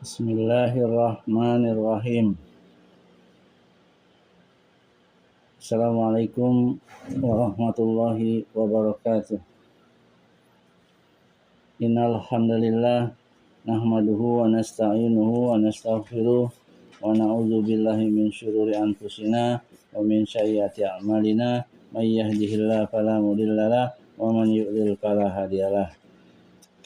Bismillahirrahmanirrahim. Assalamualaikum warahmatullahi wabarakatuh. Innal hamdalillah nahmaduhu wa nasta'inuhu wa nastaghfiruh wa na'udzu billahi min syururi anfusina wa min sayyiati a'malina may yahdihillahu fala mudhillalah wa man yudlil fala hadiyalah.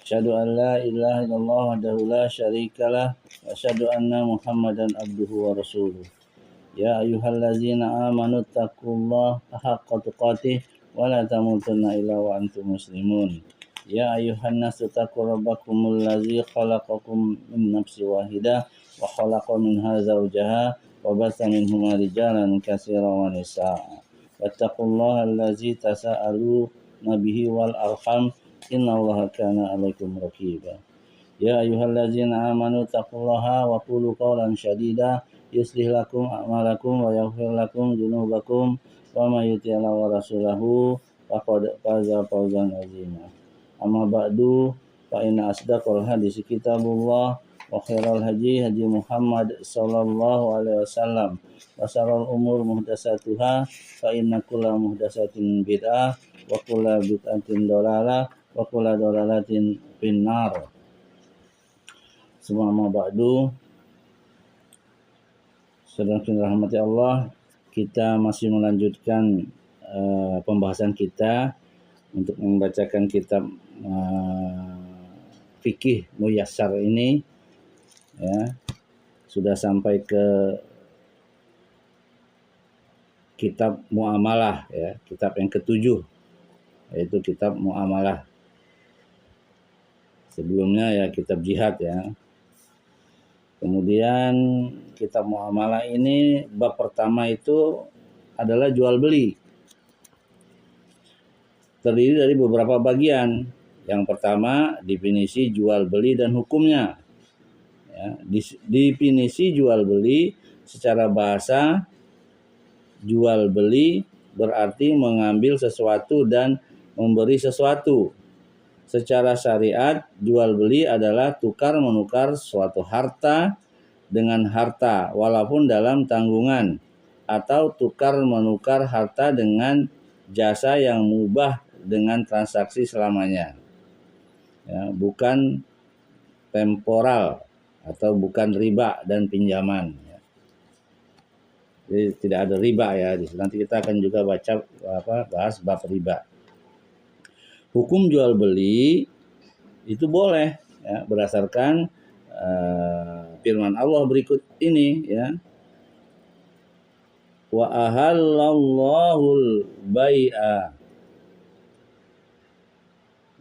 Asyhadu an la ilaha illallah wahdahu la syarikalah wa asyhadu anna Muhammadan abduhu wa rasuluh. Ya ayyuhallazina amanu taqullaha haqqa tuqatih wa la tamutunna illa wa antum muslimun. Ya ayyuhan nasu taqu rabbakumul ladzi khalaqakum min nafsin wahidah wa khalaqa minha zawjaha wa batha minhuma rijalan katsiran wa nisaa'a. Wattaqullaha allazi tasaaluna bihi wal arham innallaha kana 'alaikum raqiba. Ya ayyuhallazina amanu taqullaha wa qulu qawlan sadida yuslih lakum a'malakum wa yaghfir lakum dzunubakum wa may yuti'illah wa rasulahu faqad faza fawzan 'azima. Amma ba'du fa inna asdaqal hadits kitabullah wa khairal hadi Muhammad sallallahu alaihi wasallam wa syarrul umur muhdatsatuha fa inna kulla muhdatsatin bid'ah wa kulla bid'atin dhalalah wa kulla dhalalatin finnar. Summa ba'du. Sedang dirahmati Allah, kita masih melanjutkan pembahasan kita untuk membacakan kitab fikih muyassar ini, ya. Sudah sampai ke kitab muamalah, ya, kitab yang ketujuh, yaitu kitab muamalah. Sebelumnya ya kitab jihad, ya. Kemudian kitab muamalah ini bab pertama itu adalah jual beli. Terdiri dari beberapa bagian. Yang pertama definisi jual beli dan hukumnya. Ya, definisi jual beli secara bahasa, jual beli berarti mengambil sesuatu dan memberi sesuatu. Secara syariat, jual beli adalah tukar menukar suatu harta dengan harta walaupun dalam tanggungan, atau tukar menukar harta dengan jasa yang mubah dengan transaksi selamanya. Ya, bukan temporal atau bukan riba dan pinjaman. Ya. Jadi tidak ada riba, ya. Nanti kita akan juga bahas bab riba. Hukum jual beli itu boleh, ya, berdasarkan firman Allah berikut ini, ya. Wa ahallallahul bai'a.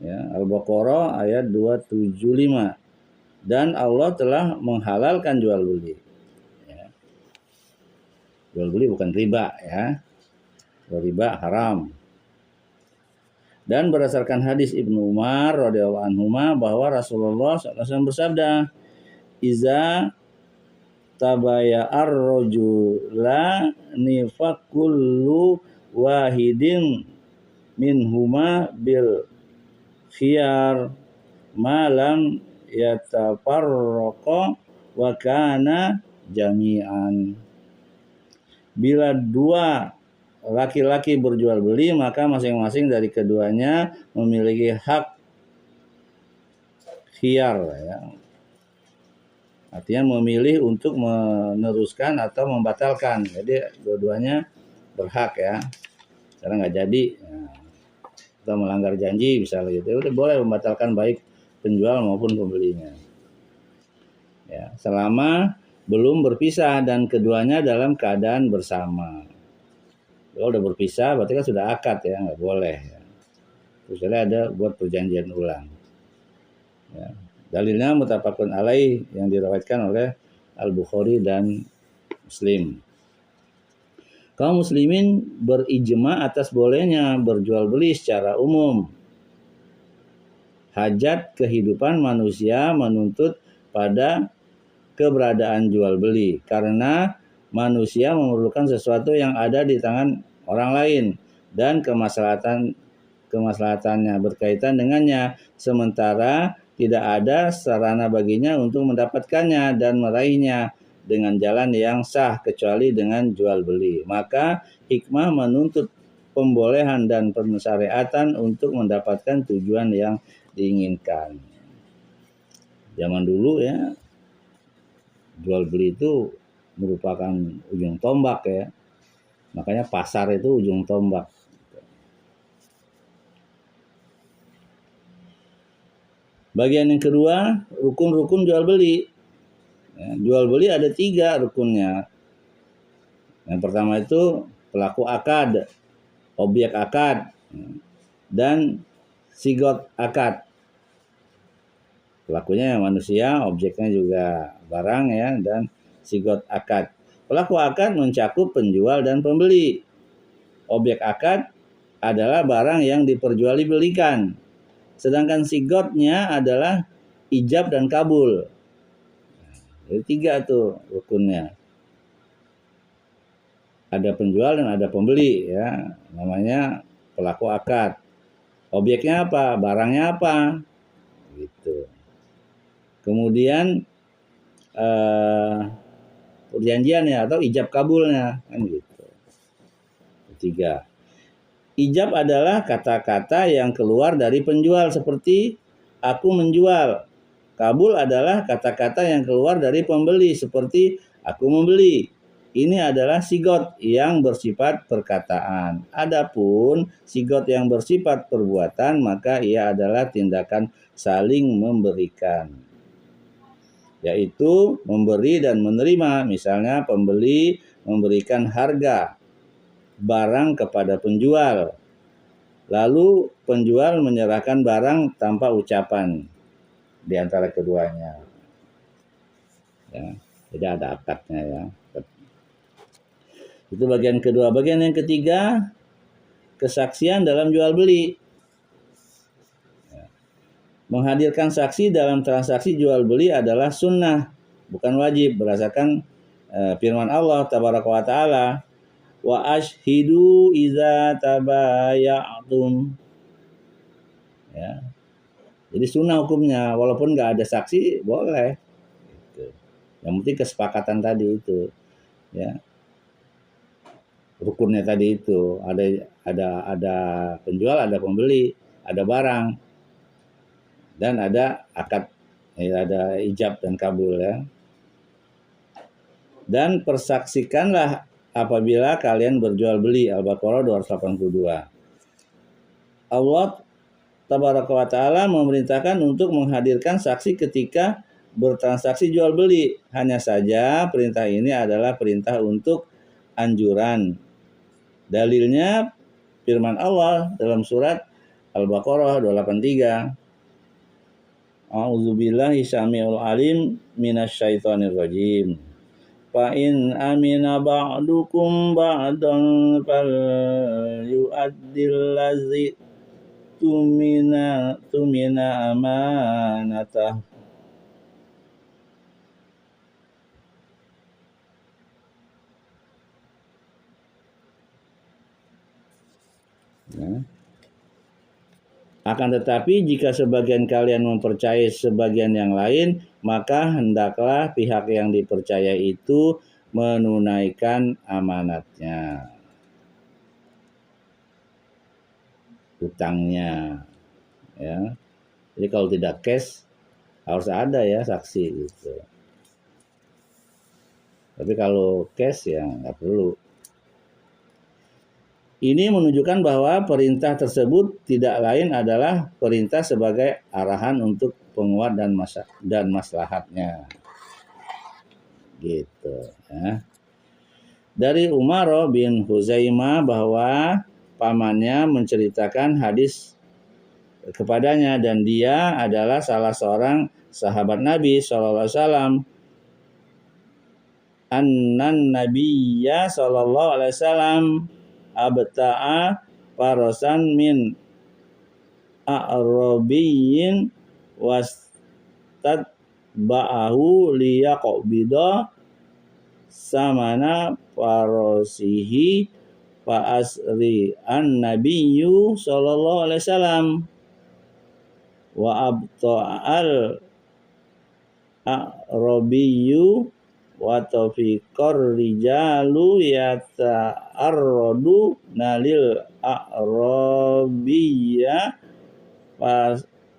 Ya, Al-Baqarah ayat 275. Dan Allah telah menghalalkan jual beli. Ya. Jual beli bukan riba, ya. Riba haram. Dan berdasarkan hadis Ibnu Umar radhiyallahu anhu bahwa Rasulullah SAW bersabda, "Iza tabaya'ar rajula nifakullu wahidin minhuma bil khiyar malam yatafarraqa wa kana jami'an." Bila dua laki-laki berjual beli, maka masing-masing dari keduanya memiliki hak khiyar, ya. Artinya memilih untuk meneruskan atau membatalkan. Jadi dua-duanya berhak, ya. Karena nggak jadi, ya, atau melanggar janji misalnya gitu, udah boleh membatalkan baik penjual maupun pembelinya. Ya, selama belum berpisah dan keduanya dalam keadaan bersama. Kalau udah berpisah berarti kan sudah akad, ya, nggak boleh, ya. Kecuali ada buat perjanjian ulang. Ya. Dalilnya muttafaqun alaih yang diriwayatkan oleh Al-Bukhari dan Muslim. Kaum muslimin berijma atas bolehnya berjual beli secara umum. Hajat kehidupan manusia menuntut pada keberadaan jual beli karena manusia memerlukan sesuatu yang ada di tangan orang lain dan kemaslahatannya berkaitan dengannya, sementara tidak ada sarana baginya untuk mendapatkannya dan meraihnya dengan jalan yang sah kecuali dengan jual beli. Maka hikmah menuntut pembolehan dan pensyariatan untuk mendapatkan tujuan yang diinginkan. Zaman dulu ya, jual beli itu merupakan ujung tombak ya. Makanya pasar itu ujung tombak. Bagian yang kedua, rukun-rukun jual beli. Ya, jual beli ada 3 rukunnya. Yang pertama itu pelaku akad, objek akad, dan sigot akad. Pelakunya manusia, objeknya juga barang ya, dan sigot akad. Pelaku akad mencakup penjual dan pembeli. Objek akad adalah barang yang diperjualbelikan. Sedangkan sigotnya adalah ijab dan kabul. Jadi 3 tuh rukunnya. Ada penjual dan ada pembeli ya. Namanya pelaku akad. Objeknya apa? Barangnya apa? Gitu. Kemudian perjanjian ya atau ijab kabulnya kan gitu. 3. Ijab adalah kata-kata yang keluar dari penjual seperti aku menjual. Kabul adalah kata-kata yang keluar dari pembeli seperti aku membeli. Ini adalah sigot yang bersifat perkataan. Adapun sigot yang bersifat perbuatan maka ia adalah tindakan saling memberikan. Yaitu memberi dan menerima. Misalnya pembeli memberikan harga barang kepada penjual. Lalu penjual menyerahkan barang tanpa ucapan di antara keduanya. Ya, tidak ada akadnya ya. Itu bagian kedua. Bagian yang ketiga, kesaksian dalam jual beli. Ya. Menghadirkan saksi dalam transaksi jual beli adalah sunnah, bukan wajib, berdasarkan firman Allah tabaraka wa ta'ala. Wa ashhidu iza tabaya'tum. Ya. Jadi sunnah hukumnya, walaupun nggak ada saksi boleh. Gitu. Yang penting kesepakatan tadi itu, ya. Rukunnya tadi itu ada penjual, ada pembeli, ada barang, dan ada akad, ya, ada ijab dan kabul ya. Dan persaksikanlah apabila kalian berjual beli. Al-Baqarah 282. Allah tabaraka wa ta'ala memerintahkan untuk menghadirkan saksi ketika bertransaksi jual beli. Hanya saja perintah ini adalah perintah untuk anjuran. Dalilnya firman Allah dalam surat Al-Baqarah 283. A'udzubillahi syami'ul alim minasyaitonir rajim. Fa in amina ba'dukum ba'dan fal yu'addil ladzi tumina amanatah. Ya. Akan tetapi jika sebagian kalian mempercayai sebagian yang lain, maka hendaklah pihak yang dipercaya itu menunaikan amanatnya, utangnya. Ya. Jadi kalau tidak cash harus ada ya saksi gitu. Tapi kalau cash ya nggak perlu. Ini menunjukkan bahwa perintah tersebut tidak lain adalah perintah sebagai arahan untuk penguat dan maslahatnya. Gitu ya. Dari Umar bin Huzaimah bahwa pamannya menceritakan hadis kepadanya dan dia adalah salah seorang sahabat Nabi SAW. Annan Nabiyya SAW abta'a farasan min a'rabiyyin wastadba'ahu liyaqbida samana farasihi fa asri an nabiyyu sallallahu alaihi wasallam wa abta'al a'rabiyyu wa tafiqar rijalu yata'arradu nalil a'rabiyya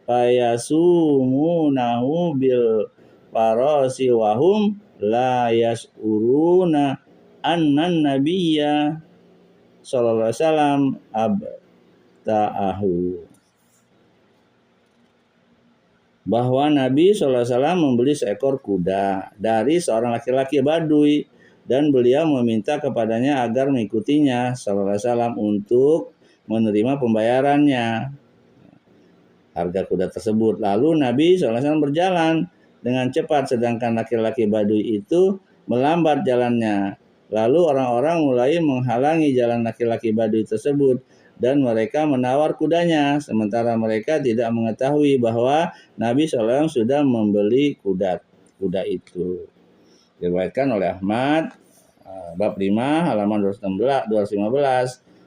fayasumunahu bil farasi wahum la yas'uruna annan nabiyya sallallahu alaihi wasallam abta'ahu. Bahwa Nabi SAW membeli seekor kuda dari seorang laki-laki Badui dan beliau meminta kepadanya agar mengikutinya SAW untuk menerima pembayarannya harga kuda tersebut. Lalu Nabi SAW berjalan dengan cepat sedangkan laki-laki Badui itu melambat jalannya. Lalu orang-orang mulai menghalangi jalan laki-laki Badui tersebut dan mereka menawar kudanya, sementara mereka tidak mengetahui bahwa Nabi SAW sudah membeli kuda itu. Diriwayatkan oleh Ahmad, bab 5 halaman 215,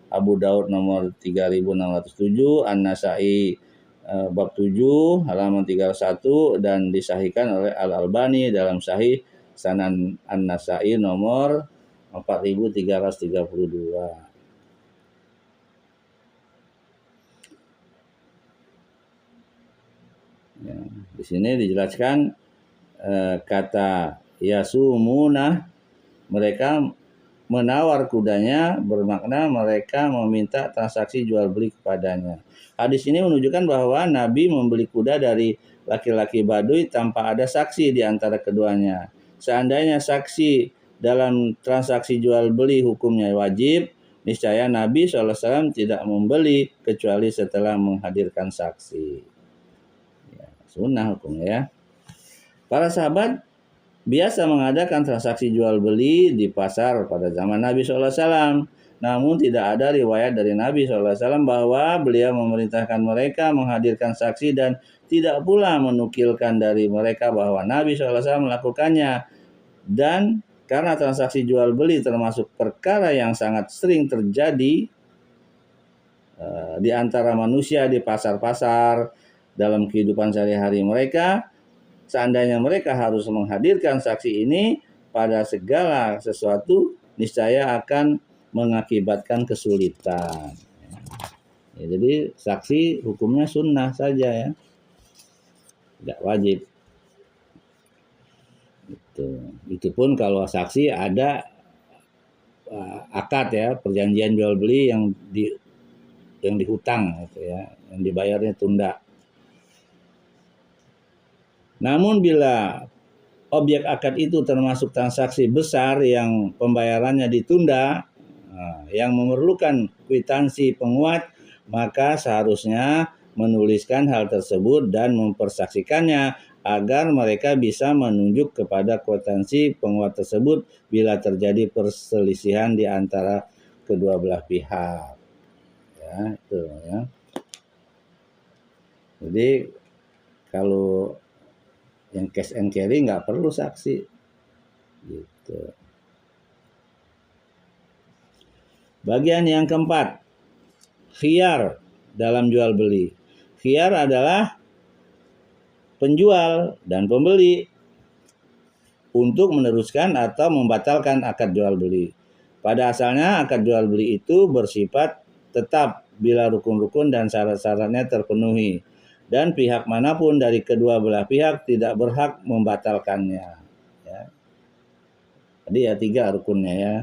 Abu Daud nomor 3607, An-Nasai bab 7 halaman 31 dan disahihkan oleh Al-Albani dalam Sahih Sanan An-Nasai nomor 4332. Ya, di sini dijelaskan kata yasumuna, mereka menawar kudanya, bermakna mereka meminta transaksi jual beli kepadanya. Hadis ini menunjukkan bahwa Nabi membeli kuda dari laki-laki Badui tanpa ada saksi di antara keduanya. Seandainya saksi dalam transaksi jual beli hukumnya wajib, niscaya Nabi SAW tidak membeli kecuali setelah menghadirkan saksi. Sunnah hukumnya ya. Para sahabat biasa mengadakan transaksi jual beli di pasar pada zaman Nabi SAW. Namun tidak ada riwayat dari Nabi SAW bahwa beliau memerintahkan mereka menghadirkan saksi dan tidak pula menukilkan dari mereka bahwa Nabi SAW melakukannya. Dan karena transaksi jual beli termasuk perkara yang sangat sering terjadi di antara manusia di pasar-pasar dalam kehidupan sehari-hari mereka, seandainya mereka harus menghadirkan saksi ini pada segala sesuatu, niscaya akan mengakibatkan kesulitan. Ya, jadi saksi hukumnya sunnah saja ya, tidak wajib. Itu pun kalau saksi ada akad ya, perjanjian jual beli yang dihutang gitu ya, yang dibayarnya tunda. Namun bila objek akad itu termasuk transaksi besar yang pembayarannya ditunda, yang memerlukan kwitansi penguat, maka seharusnya menuliskan hal tersebut dan mempersaksikannya agar mereka bisa menunjuk kepada kwitansi penguat tersebut bila terjadi perselisihan di antara kedua belah pihak. Ya, itu ya. Jadi kalau yang cash and carry nggak perlu saksi gitu. Bagian yang keempat, khiyar dalam jual beli. Khiyar adalah penjual dan pembeli untuk meneruskan atau membatalkan akad jual beli. Pada asalnya akad jual beli itu bersifat tetap bila rukun-rukun dan syarat-syaratnya terpenuhi, dan pihak manapun dari kedua belah pihak tidak berhak membatalkannya. Ya. Tadi ya 3 rukunnya ya.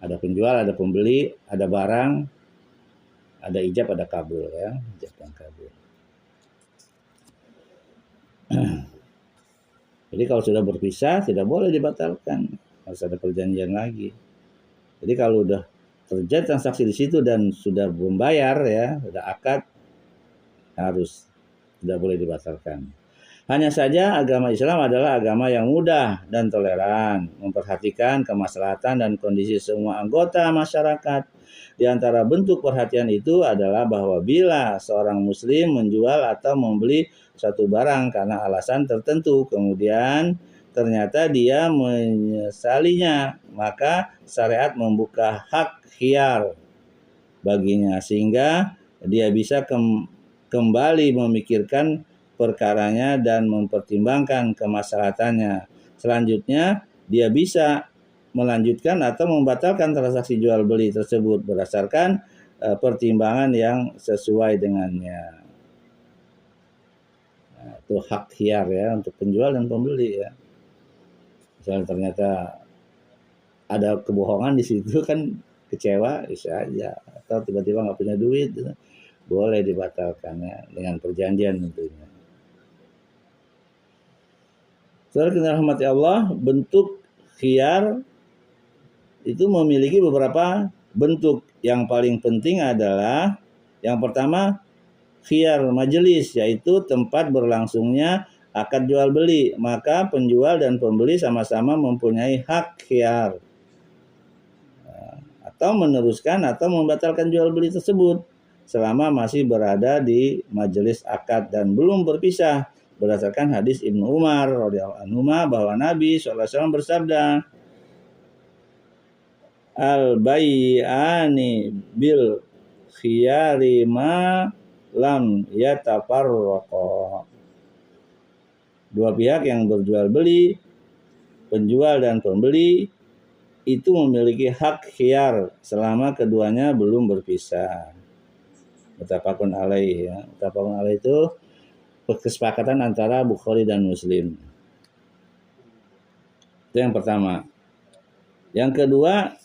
Ada penjual, ada pembeli, ada barang, ada ijab, ada kabul ya. Ijab dan kabul. Jadi kalau sudah berpisah tidak boleh dibatalkan, harus ada perjanjian lagi. Jadi kalau udah terjadi transaksi di situ dan sudah membayar ya, sudah akad, harus tidak boleh dibatalkan. Hanya saja agama Islam adalah agama yang mudah dan toleran, memperhatikan kemaslahatan dan kondisi semua anggota masyarakat. Di antara bentuk perhatian itu adalah bahwa bila seorang muslim menjual atau membeli suatu barang karena alasan tertentu, kemudian ternyata dia menyesalinya, maka syariat membuka hak khiyar baginya sehingga dia bisa kembali memikirkan perkaranya dan mempertimbangkan kemaslahatannya. Selanjutnya, dia bisa melanjutkan atau membatalkan transaksi jual beli tersebut berdasarkan pertimbangan yang sesuai dengannya. Nah, itu hak khiyar ya untuk penjual dan pembeli ya. Misalnya ternyata ada kebohongan di situ kan kecewa bisa aja, atau tiba-tiba nggak punya duit boleh dibatalkan ya dengan perjanjian tentunya. Saudara kita rahmati Allah, bentuk khiyar itu memiliki beberapa bentuk. Yang paling penting adalah yang pertama khiyar majelis, yaitu tempat berlangsungnya akad jual beli. Maka penjual dan pembeli sama-sama mempunyai hak khiyar atau meneruskan atau membatalkan jual beli tersebut selama masih berada di majelis akad dan belum berpisah, berdasarkan hadis Ibnu Umar radhiyallahu anhu bahwa Nabi SAW bersabda, al-bai'ani bil khiyari ma lam yatafarraqa. Dua pihak yang berjual beli, penjual dan pembeli, itu memiliki hak khiyar selama keduanya belum berpisah. Muttafaqun alaih ya. Muttafaqun alaih itu kesepakatan antara Bukhari dan Muslim. Itu yang pertama. Yang kedua,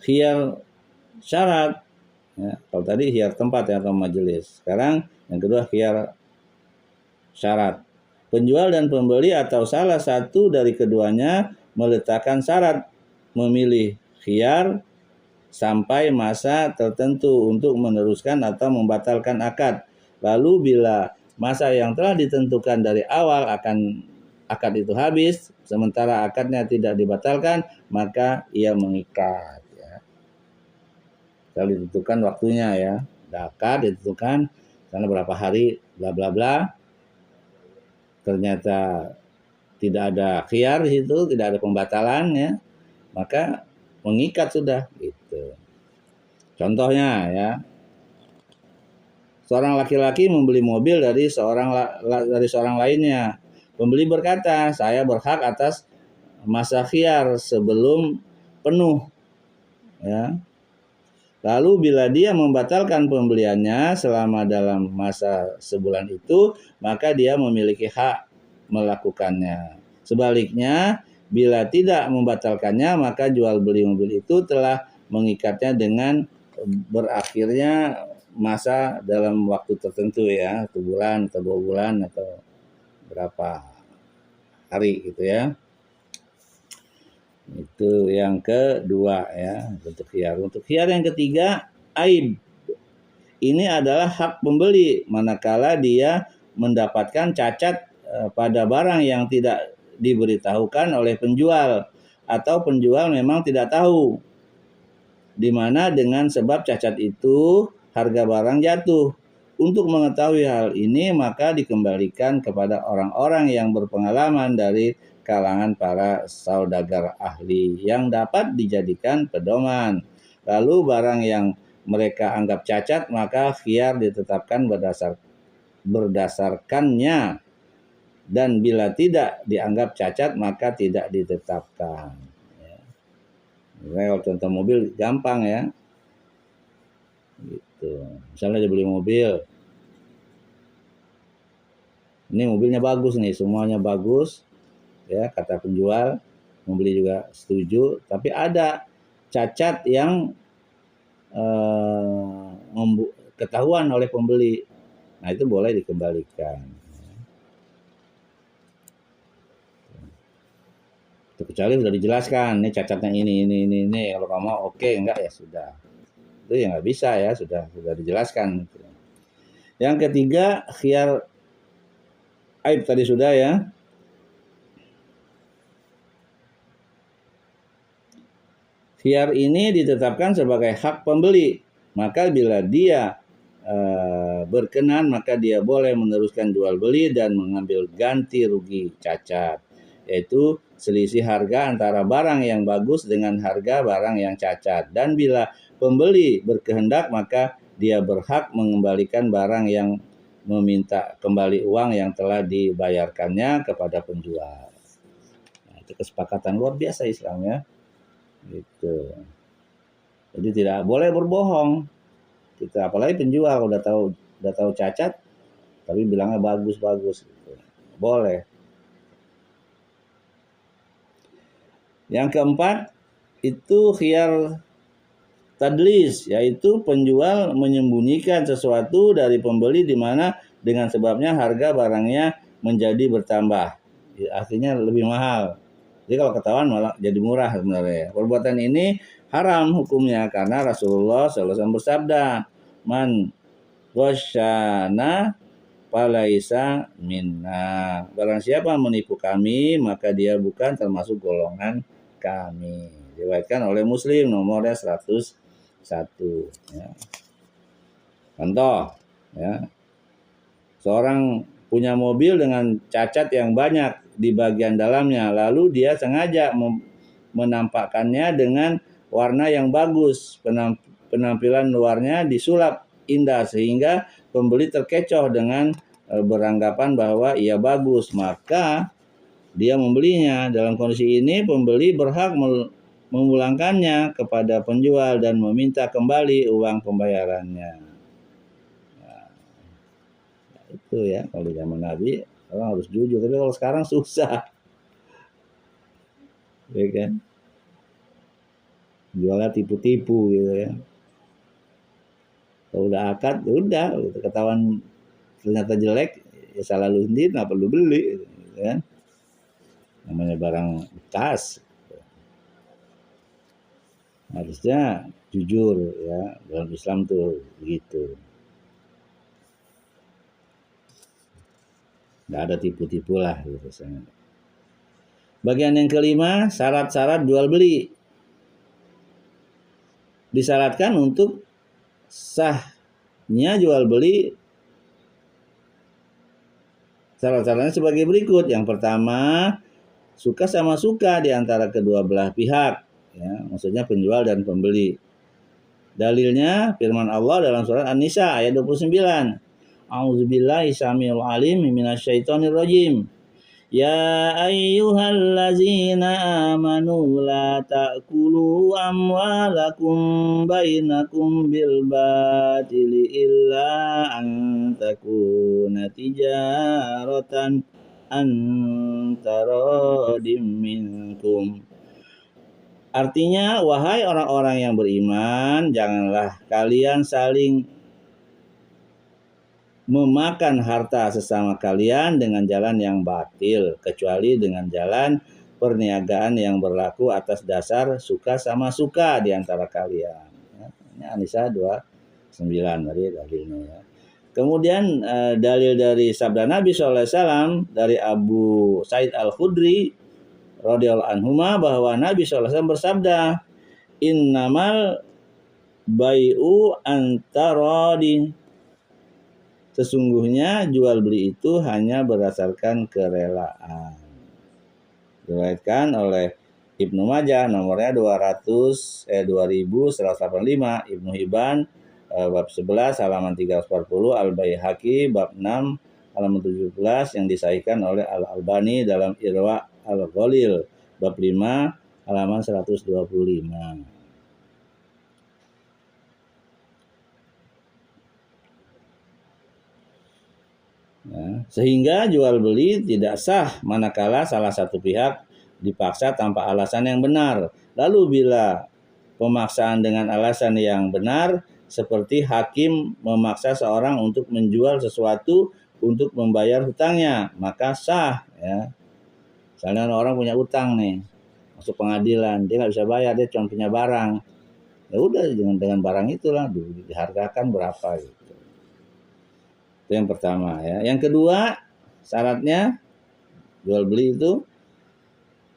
khiyar syarat. Ya, kalau tadi khiyar tempat ya, atau majelis. Sekarang yang kedua khiyar syarat. Penjual dan pembeli atau salah satu dari keduanya meletakkan syarat memilih khiyar sampai masa tertentu untuk meneruskan atau membatalkan akad. Lalu bila masa yang telah ditentukan dari awal akan akad itu habis, sementara akadnya tidak dibatalkan, maka ia mengikat. Ya. Kalau ditentukan waktunya ya, akad ditentukan karena berapa hari, bla bla bla. Ternyata tidak ada khiyar di situ, tidak ada pembatalan ya, maka mengikat sudah gitu. Contohnya ya, seorang laki-laki membeli mobil dari seorang lainnya. Pembeli berkata, saya berhak atas masa khiyar sebelum penuh ya. Lalu bila dia membatalkan pembeliannya selama dalam masa sebulan itu, maka dia memiliki hak melakukannya. Sebaliknya, bila tidak membatalkannya, maka jual beli mobil itu telah mengikatnya dengan berakhirnya masa dalam waktu tertentu ya, 1 bulan atau 2 bulan atau berapa hari gitu ya. Itu yang kedua ya, bentuk khiyar. Untuk khiyar yang ketiga, aib. Ini adalah hak pembeli manakala dia mendapatkan cacat pada barang yang tidak diberitahukan oleh penjual atau penjual memang tidak tahu, di mana dengan sebab cacat itu harga barang jatuh. Untuk mengetahui hal ini maka dikembalikan kepada orang-orang yang berpengalaman dari kalangan para saudagar ahli yang dapat dijadikan pedoman. Lalu barang yang mereka anggap cacat maka khiyar ditetapkan berdasarkannya, dan bila tidak dianggap cacat maka tidak ditetapkan. Kalau contoh mobil gampang ya, gitu. Misalnya dia beli mobil, ini mobilnya bagus nih, semuanya bagus ya kata penjual, membeli juga setuju, tapi ada cacat yang ketahuan oleh pembeli, nah itu boleh dikembalikan. Kecuali sudah dijelaskan, ini cacatnya ini, kalau kamu oke, enggak ya sudah, itu ya nggak bisa ya, sudah dijelaskan. Yang ketiga khiyar aib tadi sudah ya. Khiyar ini ditetapkan sebagai hak pembeli, maka bila dia berkenan maka dia boleh meneruskan jual beli dan mengambil ganti rugi cacat, yaitu selisih harga antara barang yang bagus dengan harga barang yang cacat. Dan bila pembeli berkehendak maka dia berhak mengembalikan barang yang meminta kembali uang yang telah dibayarkannya kepada penjual. Nah, itu kesepakatan luar biasa Islam ya. Gitu. Jadi tidak boleh berbohong. Kita apalagi penjual udah tahu cacat tapi bilangnya bagus gitu. Boleh. Yang keempat itu khiyar tadlis, yaitu penjual menyembunyikan sesuatu dari pembeli di mana dengan sebabnya harga barangnya menjadi bertambah. Artinya lebih mahal. Jadi kalau ketahuan malah jadi murah sebenarnya. Perbuatan ini haram hukumnya karena Rasulullah SAW bersabda, "Man ghasyana falaisa minna." Barang siapa menipu kami, maka dia bukan termasuk golongan kami. Diriwayatkan oleh Muslim nomornya 101 ya. Contoh ya. Seorang punya mobil dengan cacat yang banyak di bagian dalamnya, lalu dia sengaja menampakkannya dengan warna yang bagus. Penampilan luarnya disulap indah sehingga pembeli terkecoh dengan beranggapan bahwa ia bagus, maka dia membelinya. Dalam kondisi ini pembeli berhak memulangkannya kepada penjual dan meminta kembali uang pembayarannya. Nah, itu ya, kalau zaman Nabi orang harus jujur, tapi kalau sekarang susah. Ya kan? Jualnya tipu-tipu gitu ya. Kalau udah akad, udah gitu. Ketahuan ternyata jelek, ya salah lu sendiri, nggak perlu beli gitu kan. Namanya barang bekas. Harusnya jujur ya, dalam Islam tuh begitu. Nggak ada tipu-tipu lah gitu. Bagian yang kelima, syarat-syarat jual beli. Disyaratkan untuk sahnya jual beli, syarat-syaratnya sebagai berikut. Yang pertama, suka sama suka di antara kedua belah pihak, ya, maksudnya penjual dan pembeli. Dalilnya firman Allah dalam surat An-Nisa ayat 29. A'udzubillahi samil alim minasyaitonir rajim. Ya ayyuhallazina amanu la ta'kulu amwalakum bainakum bil batili illa an takuna tijaratan antaradim minkum. Artinya, wahai orang-orang yang beriman, janganlah kalian saling memakan harta sesama kalian dengan jalan yang batil, kecuali dengan jalan perniagaan yang berlaku atas dasar suka sama suka di antara kalian. Ini An-Nisa 29 tadi dalilnya ya. Kemudian dalil dari sabda Nabi SAW dari Abu Sa'id Al-Khudri radhiyallahu anhuma bahwa Nabi SAW bersabda, "Innamal bai'u antaradi." Sesungguhnya jual beli itu hanya berdasarkan kerelaan. Diriwayatkan oleh Ibnu Majah nomornya 2185, Ibnu Hibban bab 11 halaman 340, Al-Baihaqi bab 6 halaman 17 yang disahihkan oleh Al-Albani dalam Irwa Al-Ghalil bab 5 halaman 125. Ya, sehingga jual beli tidak sah manakala salah satu pihak dipaksa tanpa alasan yang benar. Lalu bila pemaksaan dengan alasan yang benar seperti hakim memaksa seorang untuk menjual sesuatu untuk membayar hutangnya, maka sah ya. Misalnya orang punya utang nih, masuk pengadilan, dia nggak bisa bayar, dia cuma punya barang. Ya udah dengan barang itulah dihargakan berapa gitu. Itu yang pertama ya. Yang kedua, syaratnya jual beli itu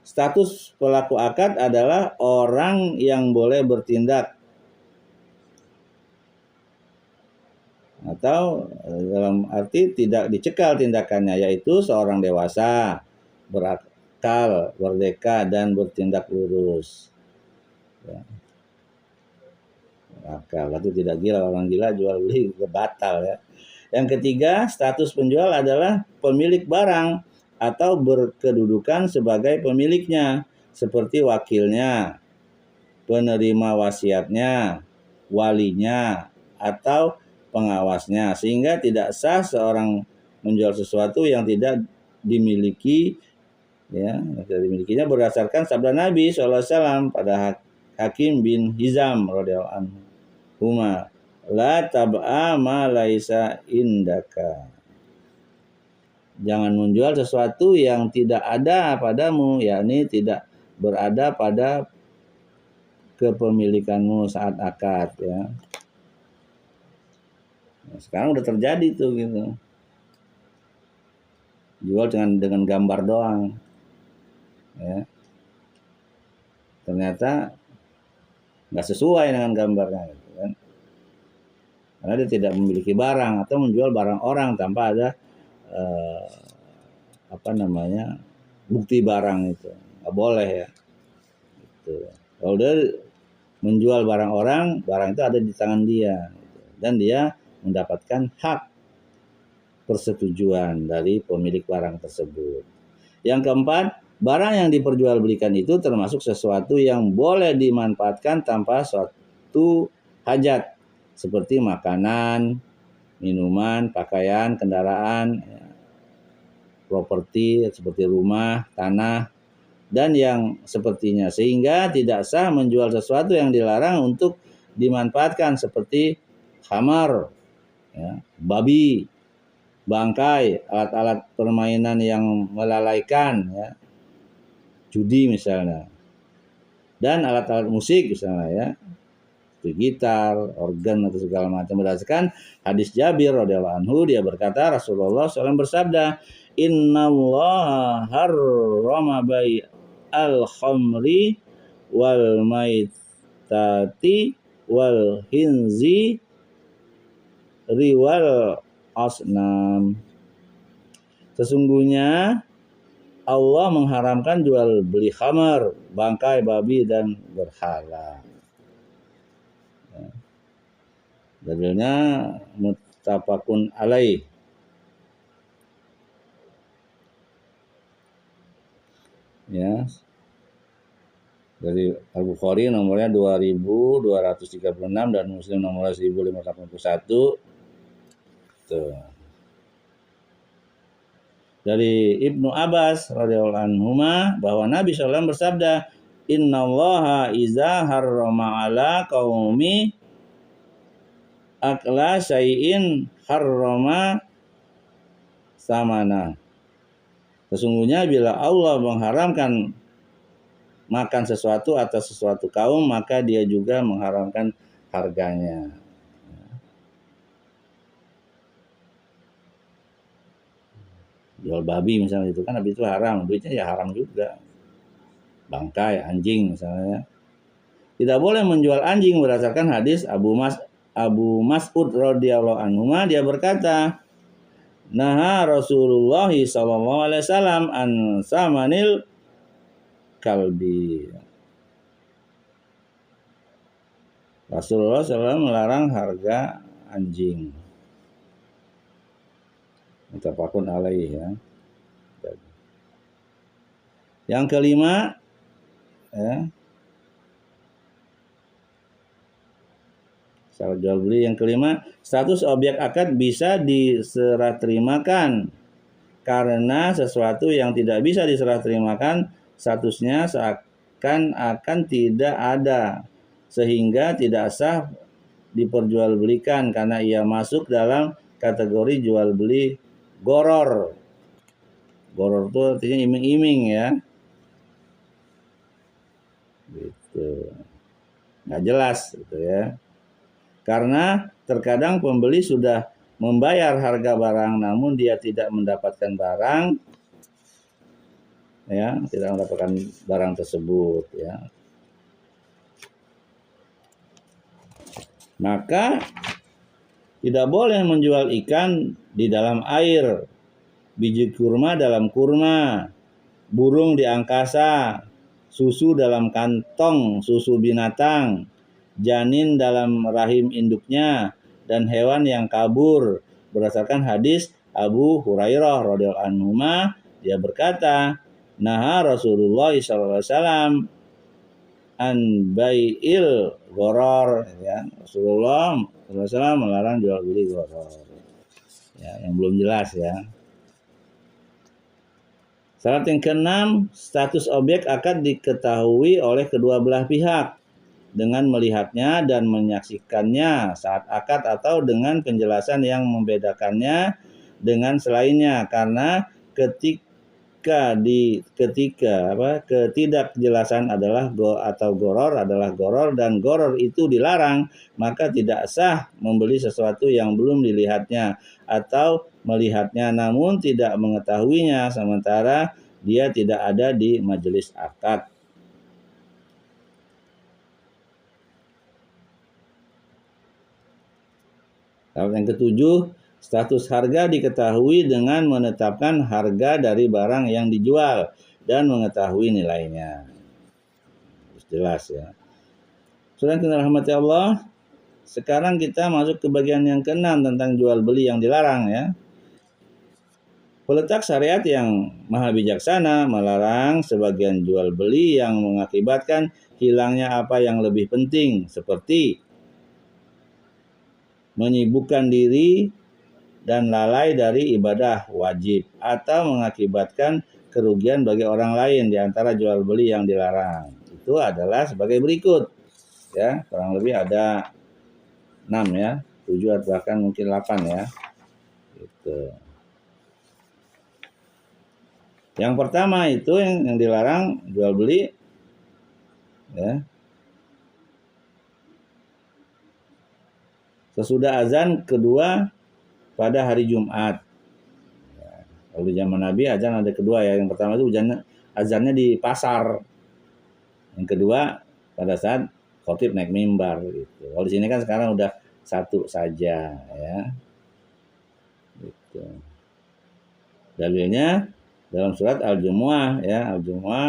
status pelaku akad adalah orang yang boleh bertindak atau dalam arti tidak dicekal tindakannya, yaitu seorang dewasa, berakal, merdeka dan bertindak lurus. Ya. akal. Itu tidak gila, orang gila jual beli batal ya. Yang ketiga, status penjual adalah pemilik barang atau berkedudukan sebagai pemiliknya, seperti wakilnya, penerima wasiatnya, walinya, atau pengawasnya, sehingga tidak sah seorang menjual sesuatu yang tidak dimiliki, ya, tidak dimilikinya berdasarkan sabda Nabi SAW pada Hakim bin Hizam radhiyallahu anhu, la tab'a ma laisa indaka. Jangan menjual sesuatu yang tidak ada padamu, yakni tidak berada pada kepemilikanmu saat akad ya. Nah, sekarang udah terjadi tuh gitu. Jual dengan gambar doang. Ya. Ternyata nggak sesuai dengan gambarnya gitu kan. Karena dia tidak memiliki barang atau menjual barang orang tanpa ada bukti barang itu. Nggak boleh ya. Gitu. Kalau dia menjual barang orang, barang itu ada di tangan dia gitu. Dan dia mendapatkan hak persetujuan dari pemilik barang tersebut. Yang keempat, barang yang diperjualbelikan itu termasuk sesuatu yang boleh dimanfaatkan tanpa suatu hajat, seperti makanan, minuman, pakaian, kendaraan, properti seperti rumah, tanah, dan yang sepertinya, sehingga tidak sah menjual sesuatu yang dilarang untuk dimanfaatkan seperti khamar, ya, babi, bangkai, alat-alat permainan yang melalaikan, ya, judi misalnya, dan alat-alat musik misalnya ya, seperti gitar, organ atau segala macam. Berdasarkan hadis Jabir radhiyallahu anhu, dia berkata Rasulullah SAW bersabda, Innallaha harrama bai al-khamri wal maitati wal hinzi riwal asnam. Sesungguhnya Allah mengharamkan jual beli khamar, bangkai babi, dan berhala. Dalilnya muttafaqun alaih. Ya. Dari Al-Bukhari nomornya 2236 dan Muslim nomornya 1581. Tuh. Dari Ibnu Abbas radhiyallahu anhuma bahwa Nabi SAW bersabda, Innallaha iza harrama ala qaumi akla syai'in harrama samana. Sesungguhnya bila Allah mengharamkan makan sesuatu atas sesuatu kaum, maka dia juga mengharamkan harganya. Jual babi misalnya itu kan, habis itu haram, duitnya ya haram juga. Bangkai anjing misalnya. Tidak boleh menjual anjing berdasarkan hadis Abu Mas'ud radhiyallahu anhu, dia berkata, Naha Rasulullah sallallahu alaihi wasallam an samanil kalbi. Rasulullah SAW melarang harga anjing. Muttafaqun alaih ya. Yang kelima, ya, syarat jual beli yang kelima, status objek akad bisa diserah terimakan karena sesuatu yang tidak bisa diserah terimakan statusnya seakan-akan tidak ada, sehingga tidak sah diperjualbelikan karena ia masuk dalam kategori jual beli goror. Goror itu artinya iming-iming ya. Gitu. Nggak jelas gitu ya. Karena terkadang pembeli sudah membayar harga barang namun dia tidak mendapatkan barang, ya, tidak mendapatkan barang tersebut ya. Maka tidak boleh menjual ikan di dalam air, biji kurma dalam kurma, burung di angkasa, susu dalam kantong susu binatang, janin dalam rahim induknya, dan hewan yang kabur. Berdasarkan hadis Abu Hurairah radhiyallahu anhu, dia berkata, "Naha Rasulullah SAW an bai'il goror." Ya, Rasulullah SAW melarang jual beli goror. Ya, yang belum jelas ya. Syarat yang keenam, status objek akan diketahui oleh kedua belah pihak dengan melihatnya dan menyaksikannya saat akad atau dengan penjelasan yang membedakannya dengan selainnya, karena ketidakjelasan adalah goror adalah goror, dan goror itu dilarang, maka tidak sah membeli sesuatu yang belum dilihatnya atau melihatnya namun tidak mengetahuinya sementara dia tidak ada di majelis akad. Yang ketujuh, status harga diketahui dengan menetapkan harga dari barang yang dijual dan mengetahui nilainya. Jelas ya. Saudara yang dirahmati Allah, sekarang kita masuk ke bagian yang keenam tentang jual beli yang dilarang ya. Peletak syariat yang maha bijaksana melarang sebagian jual beli yang mengakibatkan hilangnya apa yang lebih penting, seperti menyibukkan diri dan lalai dari ibadah wajib atau mengakibatkan kerugian bagi orang lain. Di antara jual beli yang dilarang itu adalah sebagai berikut ya, kurang lebih ada 6 ya, 7 atau bahkan mungkin 8 ya gitu. Yang pertama itu yang dilarang jual beli ya, sesudah azan kedua pada hari Jumat. Kalau di zaman Nabi azan ada kedua ya. Yang pertama itu azannya di pasar. Yang kedua pada saat khotib naik mimbar gitu. Kalau di sini kan sekarang udah satu saja ya. Gitu. Dalilnya dalam surat Al-Jumu'ah ya, Al-Jumu'ah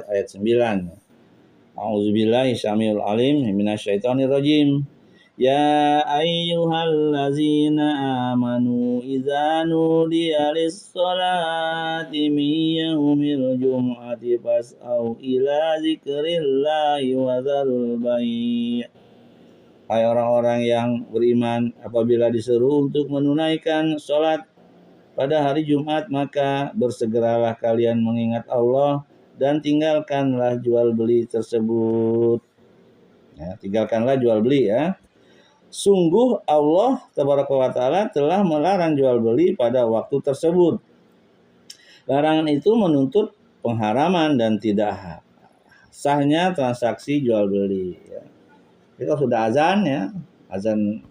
ayat 9. A'udzubillahi syamiul alim minasyaitonir rajim. Ya ayyuhallazina amanu idza nudiya lis-salati min yaumil jum'ati fas'au ila dzikrillahi wa dzarul bai'. Hai orang-orang yang beriman, apabila diseru untuk menunaikan salat pada hari Jumat, maka bersegeralah kalian mengingat Allah dan tinggalkanlah jual beli tersebut. Ya, tinggalkanlah jual beli ya. Sungguh Allah Tabaraka wa Ta'ala telah melarang jual beli pada waktu tersebut. Larangan itu menuntut pengharaman dan tidak sahnya transaksi jual beli. Ya. Jadi kalau sudah azan ya, azan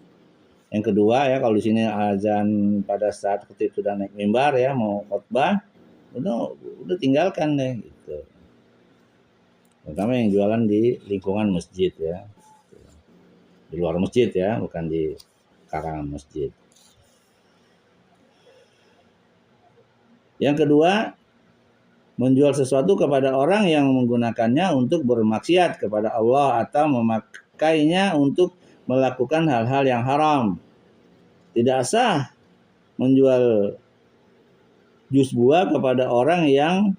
yang kedua ya, kalau di sini azan pada saat khotib sudah naik mimbar ya, mau khotbah, udah tinggalkan deh gitu. Terutama yang jualan di lingkungan masjid ya, di luar masjid ya, bukan di karangan masjid. Yang kedua, menjual sesuatu kepada orang yang menggunakannya untuk bermaksiat kepada Allah atau memakainya untuk melakukan hal-hal yang haram. Tidak sah menjual jus buah kepada orang yang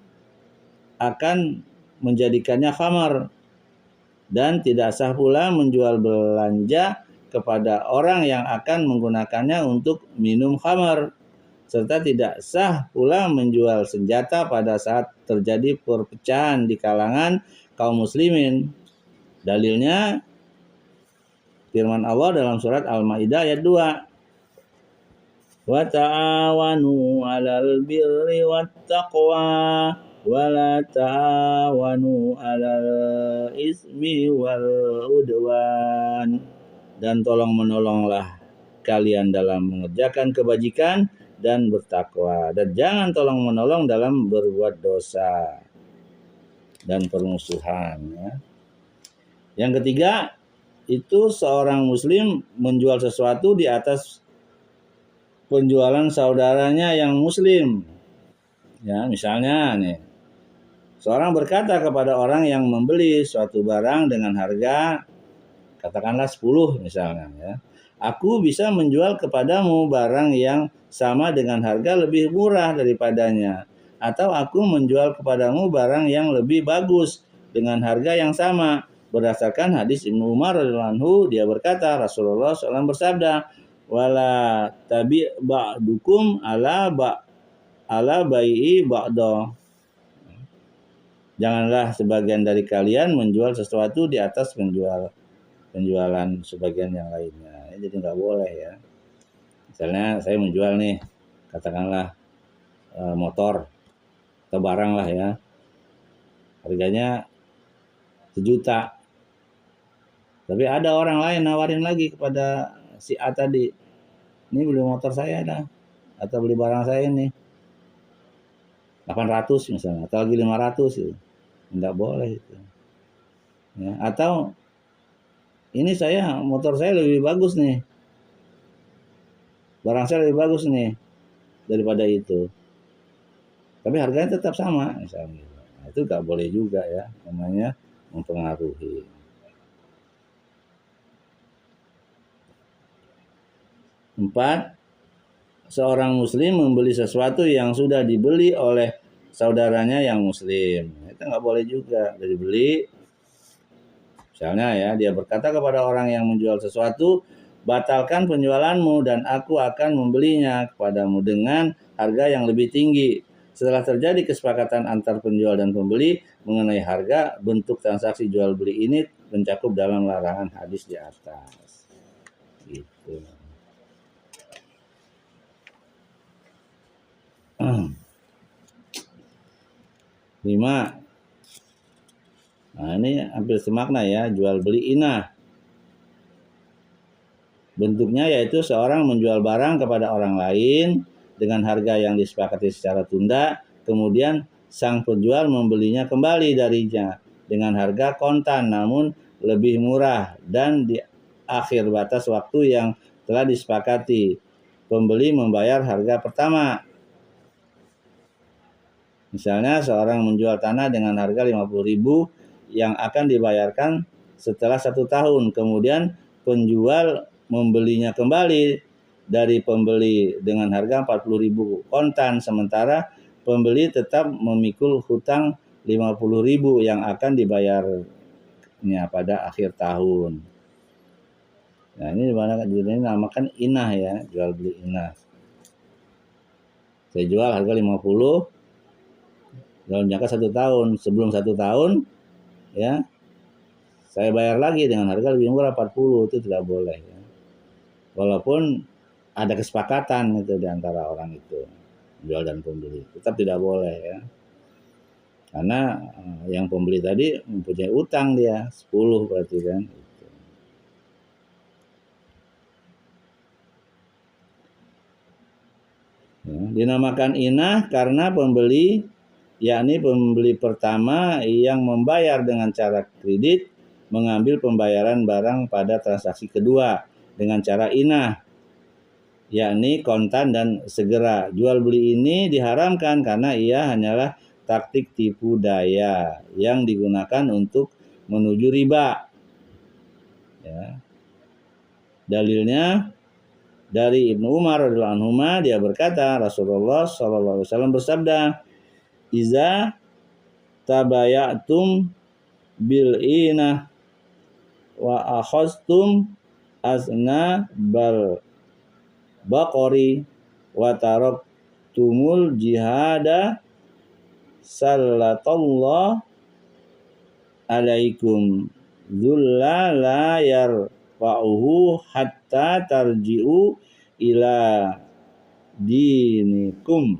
akan menjadikannya khamar, dan tidak sah pula menjual belanja kepada orang yang akan menggunakannya untuk minum khamar, serta tidak sah pula menjual senjata pada saat terjadi perpecahan di kalangan kaum muslimin. Dalilnya firman Allah dalam surat Al-Maidah ayat 2. Wa ta'awanu 'alal birri wattaqwa wa la ta'awanu 'alal ismi wal udwan. Dan tolong menolonglah kalian dalam mengerjakan kebajikan dan bertakwa, dan jangan tolong menolong dalam berbuat dosa dan permusuhan ya. Yang ketiga, itu seorang muslim menjual sesuatu di atas penjualan saudaranya yang muslim. Ya, misalnya nih, seorang berkata kepada orang yang membeli suatu barang dengan harga katakanlah 10 misalnya ya. Aku bisa menjual kepadamu barang yang sama dengan harga lebih murah daripadanya. Atau aku menjual kepadamu barang yang lebih bagus dengan harga yang sama. Berdasarkan hadis Ibnu Umar radhiyallahu anhu, dia berkata, Rasulullah SAW bersabda, wala tabi ba'dukum ala bai'i ba'da. Janganlah sebagian dari kalian menjual sesuatu di atas penjualan sebagian yang lainnya. Jadi nggak boleh ya. Misalnya saya menjual nih, katakanlah motor atau barang lah ya, harganya 1 juta. Tapi ada orang lain nawarin lagi kepada si A tadi, ini beli motor saya dah, atau beli barang saya ini 800 misalnya, atau lagi 500 gitu. Nggak boleh itu. Ya, atau ini motor saya lebih bagus nih, barang saya lebih bagus nih daripada itu, tapi harganya tetap sama misalnya. Nah, itu nggak boleh juga ya, namanya mempengaruhi. 4. Seorang muslim membeli sesuatu yang sudah dibeli oleh saudaranya yang muslim. Itu nggak boleh juga. Jadi beli, misalnya ya, dia berkata kepada orang yang menjual sesuatu, batalkan penjualanmu dan aku akan membelinya kepadamu dengan harga yang lebih tinggi. Setelah terjadi kesepakatan antar penjual dan pembeli mengenai harga, bentuk transaksi jual beli ini mencakup dalam larangan hadis di atas. Gitu. 5. Nah, ini hampir semakna ya, jual beli inah. Bentuknya yaitu seorang menjual barang kepada orang lain dengan harga yang disepakati secara tunda, kemudian sang penjual membelinya kembali darinya dengan harga kontan namun lebih murah dan di akhir batas waktu yang telah disepakati. Pembeli membayar harga pertama. Misalnya seorang menjual tanah dengan harga 50.000 yang akan dibayarkan setelah 1 tahun. Kemudian penjual membelinya kembali dari pembeli dengan harga 40.000 kontan. Sementara pembeli tetap memikul hutang 50.000 yang akan dibayarnya pada akhir tahun. Nah, ini dinamakan inah ya, jual beli inah. Saya jual harga 50 dalam jangka 1 tahun. Sebelum 1 tahun ya, saya bayar lagi dengan harga lebih murah 40, itu tidak boleh ya. Walaupun ada kesepakatan itu di antara orang itu, jual dan pembeli, tetap tidak boleh ya. Karena yang pembeli tadi mempunyai utang dia 10 berarti kan. Ya, dinamakan inah karena pembeli, yakni pembeli pertama yang membayar dengan cara kredit, mengambil pembayaran barang pada transaksi kedua dengan cara inah, yakni kontan dan segera. Jual beli ini diharamkan karena ia hanyalah taktik tipu daya yang digunakan untuk menuju riba. Ya. Dalilnya dari Ibnu Umar radhiyallahu anhu, dia berkata, Rasulullah SAW bersabda, Iza tabayatum bil inah wa akhastum asna bal baqari wa taraktumul jihada sallallahu alaikum dhulla la yarfa'uhu hatta tarji'u ila dinikum.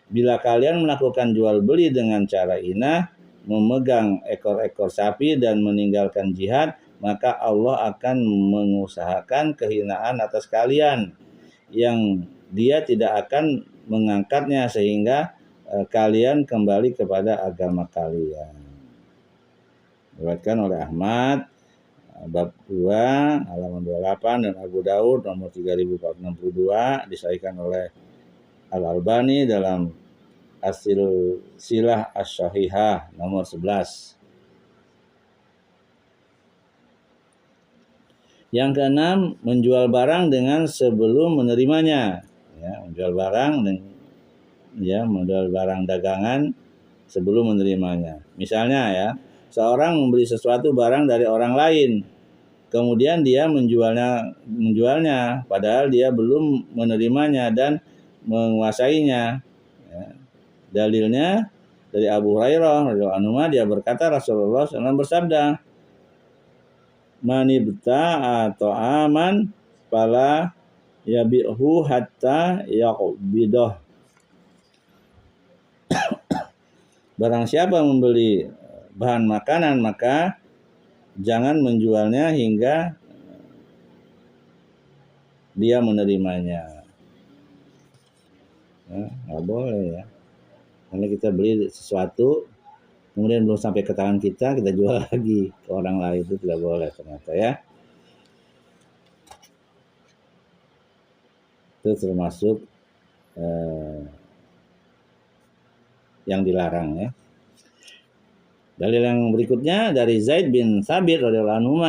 Bila kalian melakukan jual beli dengan cara inah, memegang ekor-ekor sapi dan meninggalkan jihad, maka Allah akan mengusahakan kehinaan atas kalian yang dia tidak akan mengangkatnya sehingga kalian kembali kepada agama kalian. Diriwayatkan oleh Ahmad bab 2 halaman 28 dan Abu Daud nomor 3462, disahihkan oleh Al-Albani dalam As-Silsilah Asy-Syahihah nomor 11. Yang keenam, menjual barang dengan sebelum menerimanya. Ya, menjual barang dagangan sebelum menerimanya. Misalnya ya, seorang membeli sesuatu barang dari orang lain, kemudian dia menjualnya, padahal dia belum menerimanya dan menguasainya. Ya. Dalilnya dari Abu Hurairah radhiyallahu anhu, dia berkata Rasulullah SAW bersabda, manibta atau aman fala yabi'hu hatta yaqbidah. Barang siapa membeli bahan makanan maka jangan menjualnya hingga dia menerimanya. Nggak boleh ya. Karena kita beli sesuatu kemudian belum sampai ke tangan kita jual lagi ke orang lain, itu tidak boleh ternyata ya. Itu termasuk yang dilarang ya. Dalil yang berikutnya dari Zaid bin Thabit radhiyallahu anhu,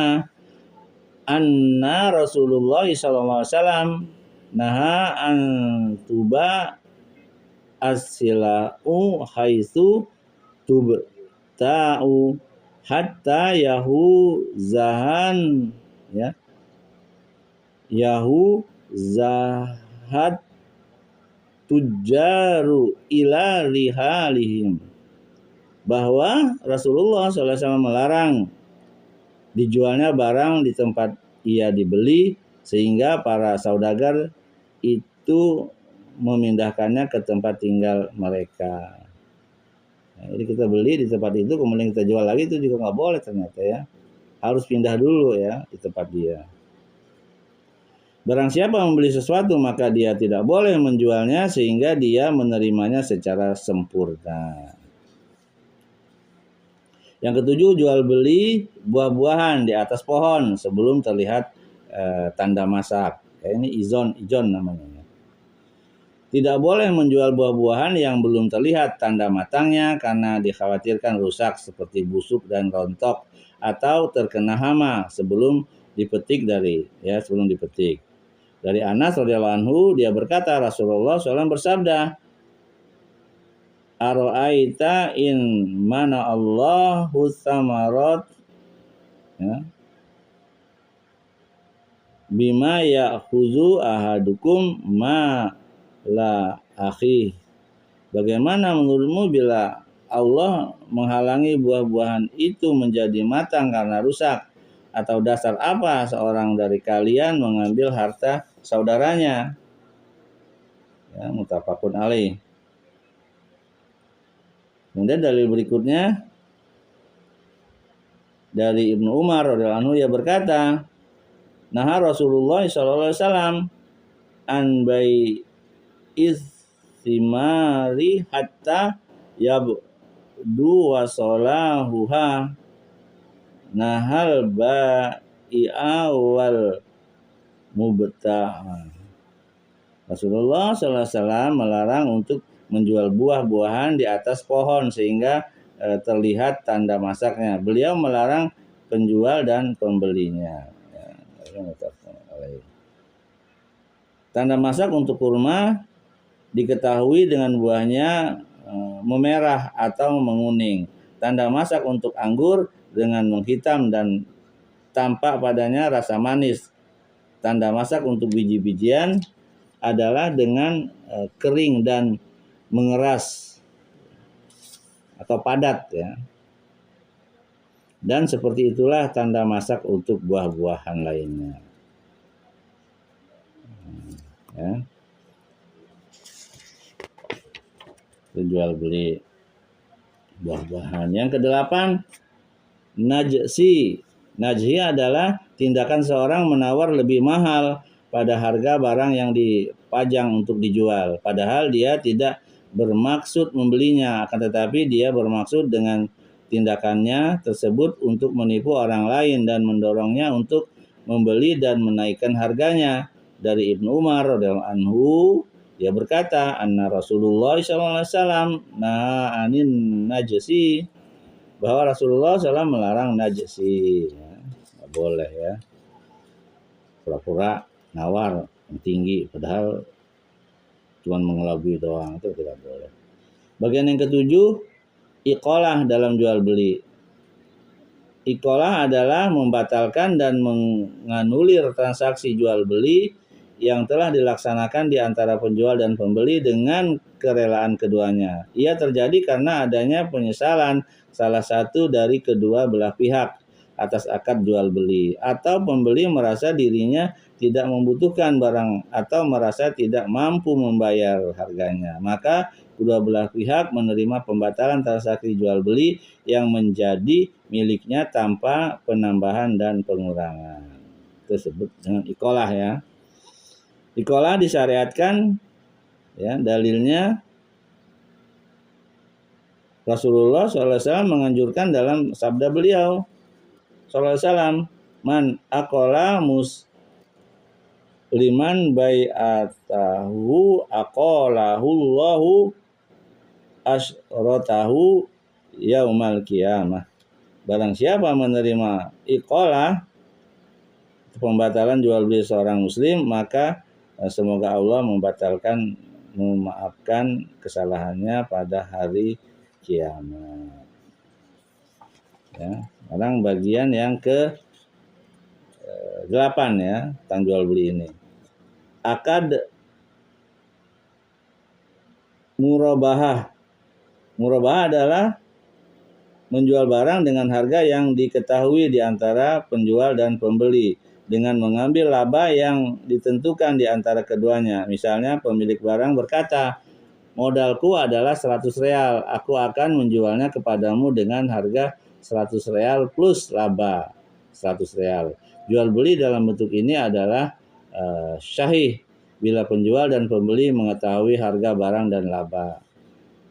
anna Rasulullah sallallahu alaihi wasallam naha an tuba as-sila'u haitsu tubta'u hatta zahan ya. Zahat tujaru ila lihalihim, bahwa Rasulullah SAW melarang dijualnya barang di tempat ia dibeli sehingga para saudagar itu memindahkannya ke tempat tinggal mereka. Nah, jadi kita beli di tempat itu kemudian kita jual lagi, itu juga nggak boleh ternyata ya. Harus pindah dulu ya di tempat dia. Barang siapa membeli sesuatu maka dia tidak boleh menjualnya sehingga dia menerimanya secara sempurna. Yang ketujuh, jual beli buah-buahan di atas pohon sebelum terlihat tanda masak. Ini ijon namanya. Tidak boleh menjual buah-buahan yang belum terlihat tanda matangnya karena dikhawatirkan rusak seperti busuk dan rontok atau terkena hama sebelum dipetik. Dari Anas radhiyallahu anhu, dia berkata Rasulullah SAW bersabda, Aro'aita in mana Allahu samarat ya, bima ya'khuzu ahadukum ma la akhi. Bagaimana menurutmu bila Allah menghalangi buah-buahan itu menjadi matang karena rusak? Atau dasar apa seorang dari kalian mengambil harta saudaranya? Ya, muttafaqun alaih. Kemudian dalil berikutnya dari Ibnu Umar radhiyallahu anhu, ia berkata, nah Rasulullah sallallahu alaihi wasallam an bai istimari hatta yabdu wa salahuha, nahal ba'i'a wal mubta'ah. Rasulullah sallallahu alaihi wasallam melarang untuk menjual buah-buahan di atas pohon sehingga terlihat tanda masaknya. Beliau melarang penjual dan pembelinya. Tanda masak untuk kurma diketahui dengan buahnya memerah atau menguning. Tanda masak untuk anggur dengan menghitam dan tampak padanya rasa manis. Tanda masak untuk biji-bijian adalah dengan kering dan mengeras atau padat ya. Dan seperti itulah tanda masak untuk buah-buahan lainnya. Ya. Jual beli buah-buahan. Yang kedelapan, najsi. Najsi adalah tindakan seorang menawar lebih mahal pada harga barang yang dipajang untuk dijual. Padahal dia tidak bermaksud membelinya, akan tetapi dia bermaksud dengan tindakannya tersebut untuk menipu orang lain dan mendorongnya untuk membeli dan menaikkan harganya. Dari Ibnu Umar radhiyallahu anhu, dia berkata, anna Rasulullah sallallahu alaihi wasallam naha anin najsi, bahwa Rasulullah SAW melarang najsi. Ya, nggak boleh ya. pura-pura nawar yang tinggi padahal cuma mengelabui doang, itu tidak boleh. Bagian yang ketujuh, iqalah dalam jual beli. Iqalah adalah membatalkan dan menganulir transaksi jual beli yang telah dilaksanakan di antara penjual dan pembeli dengan kerelaan keduanya. Ia terjadi karena adanya penyesalan salah satu dari kedua belah pihak atas akad jual beli, atau pembeli merasa dirinya tidak membutuhkan barang atau merasa tidak mampu membayar harganya. Maka kedua belah pihak menerima pembatalan transaksi jual beli yang menjadi miliknya tanpa penambahan dan pengurangan. Itu disebut dengan iqalah ya. Iqalah disyariatkan ya, dalilnya Rasulullah SAW menganjurkan dalam sabda beliau SAW, man aqala musliman bai'atahu aqalahullahu asyratahu yaumal qiyamah. Barang siapa menerima iqalah, pembatalan jual beli seorang muslim, maka semoga Allah memaafkan kesalahannya pada hari kiamat. Ya, sekarang bagian yang ke 8 ya, tentang jual beli ini. Akad murabahah. Murabahah adalah menjual barang dengan harga yang diketahui di antara penjual dan pembeli dengan mengambil laba yang ditentukan di antara keduanya. Misalnya pemilik barang berkata, modalku adalah 100 real, aku akan menjualnya kepadamu dengan harga 100 real plus laba 100 real. Jual beli dalam bentuk ini adalah syahih bila penjual dan pembeli mengetahui harga barang dan laba.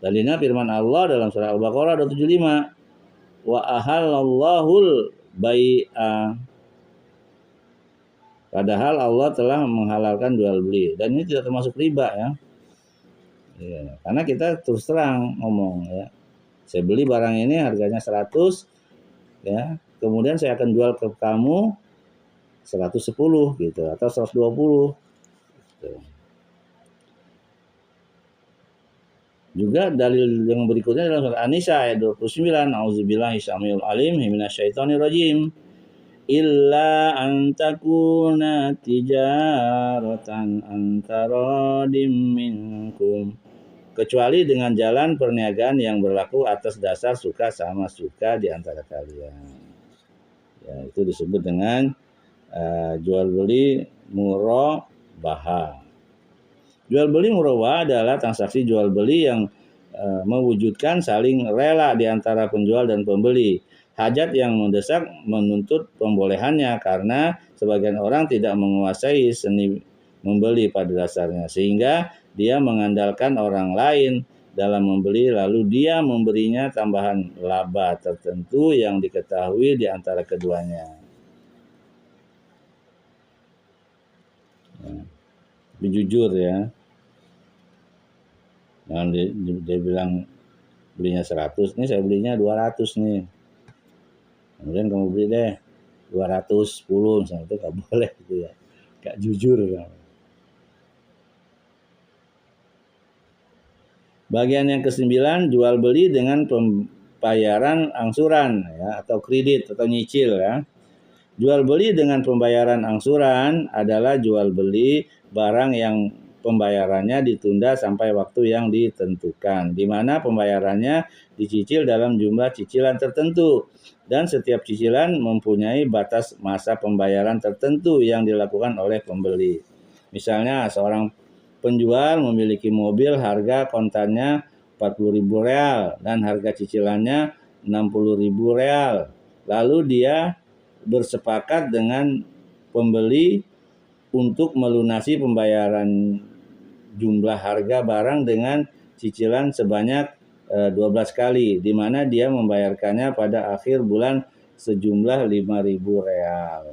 Dalilnya firman Allah dalam surah Al-Baqarah 275, wa ahallallahul bai'a. Padahal Allah telah menghalalkan jual beli, dan ini tidak termasuk riba ya. Ya, karena kita terus terang ngomong ya. Saya beli barang ini harganya 100 ya, kemudian saya akan jual ke kamu 110 gitu atau 120 gitu. Juga dalil yang berikutnya dalam surat An-Nisa ayat 29, auzubillahi syamiul alim minasyaitonir rajim. Illa an takuna tijaratan antaradim minkum. Kecuali dengan jalan perniagaan yang berlaku atas dasar suka sama suka di antara kalian. Ya, itu disebut dengan jual beli murabahah. Jual beli murabahah adalah transaksi jual beli yang mewujudkan saling rela di antara penjual dan pembeli. Hajat yang mendesak menuntut pembolehannya karena sebagian orang tidak menguasai seni membeli pada dasarnya, sehingga dia mengandalkan orang lain dalam membeli, lalu dia memberinya tambahan laba tertentu yang diketahui di antara keduanya. Tapi jujur ya, jangan dia bilang belinya 100, nih saya belinya 200 nih, kemudian kamu beli deh 210 misalnya, itu gak boleh gitu ya, gak jujur ya. Bagian yang ke-9, jual beli dengan pembayaran angsuran ya, atau kredit atau nyicil ya. Jual beli dengan pembayaran angsuran adalah jual beli barang yang pembayarannya ditunda sampai waktu yang ditentukan, di mana pembayarannya dicicil dalam jumlah cicilan tertentu dan setiap cicilan mempunyai batas masa pembayaran tertentu yang dilakukan oleh pembeli. Misalnya seorang penjual memiliki mobil harga kontannya 40.000 real dan harga cicilannya 60.000 real. Lalu dia bersepakat dengan pembeli untuk melunasi pembayaran jumlah harga barang dengan cicilan sebanyak 12 kali, di mana dia membayarkannya pada akhir bulan sejumlah 5.000 real.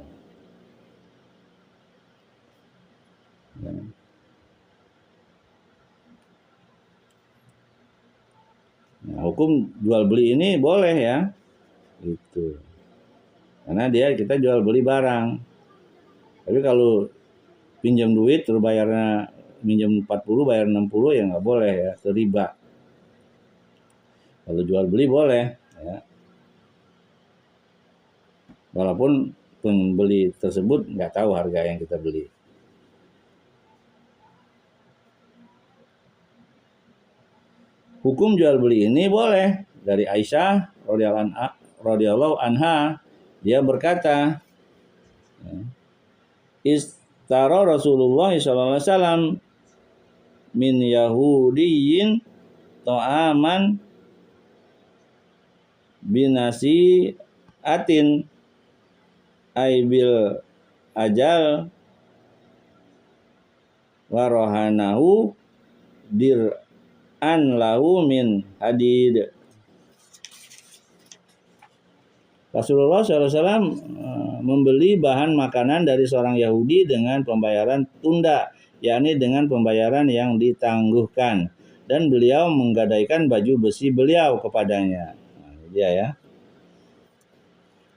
Nah, hukum jual beli ini boleh ya, gitu. Karena kita jual beli barang. Tapi kalau pinjam duit terus bayarnya minjem 40 bayar 60 ya nggak boleh ya, itu riba. Kalau jual beli boleh ya. Walaupun pembeli tersebut nggak tahu harga yang kita beli. Hukum jual beli ini boleh. Dari Aisyah radhiyallahu anha, dia berkata, istara Rasulullah sallallahu alaihi wasallam min Yahudiyin ta'aman binasi atin aibil ajal warohanahu dir'an lahu min hadid. Rasulullah SAW membeli bahan makanan dari seorang Yahudi dengan pembayaran tunda, yakni dengan pembayaran yang ditangguhkan, dan beliau menggadaikan baju besi beliau kepadanya. Nah, dia ya.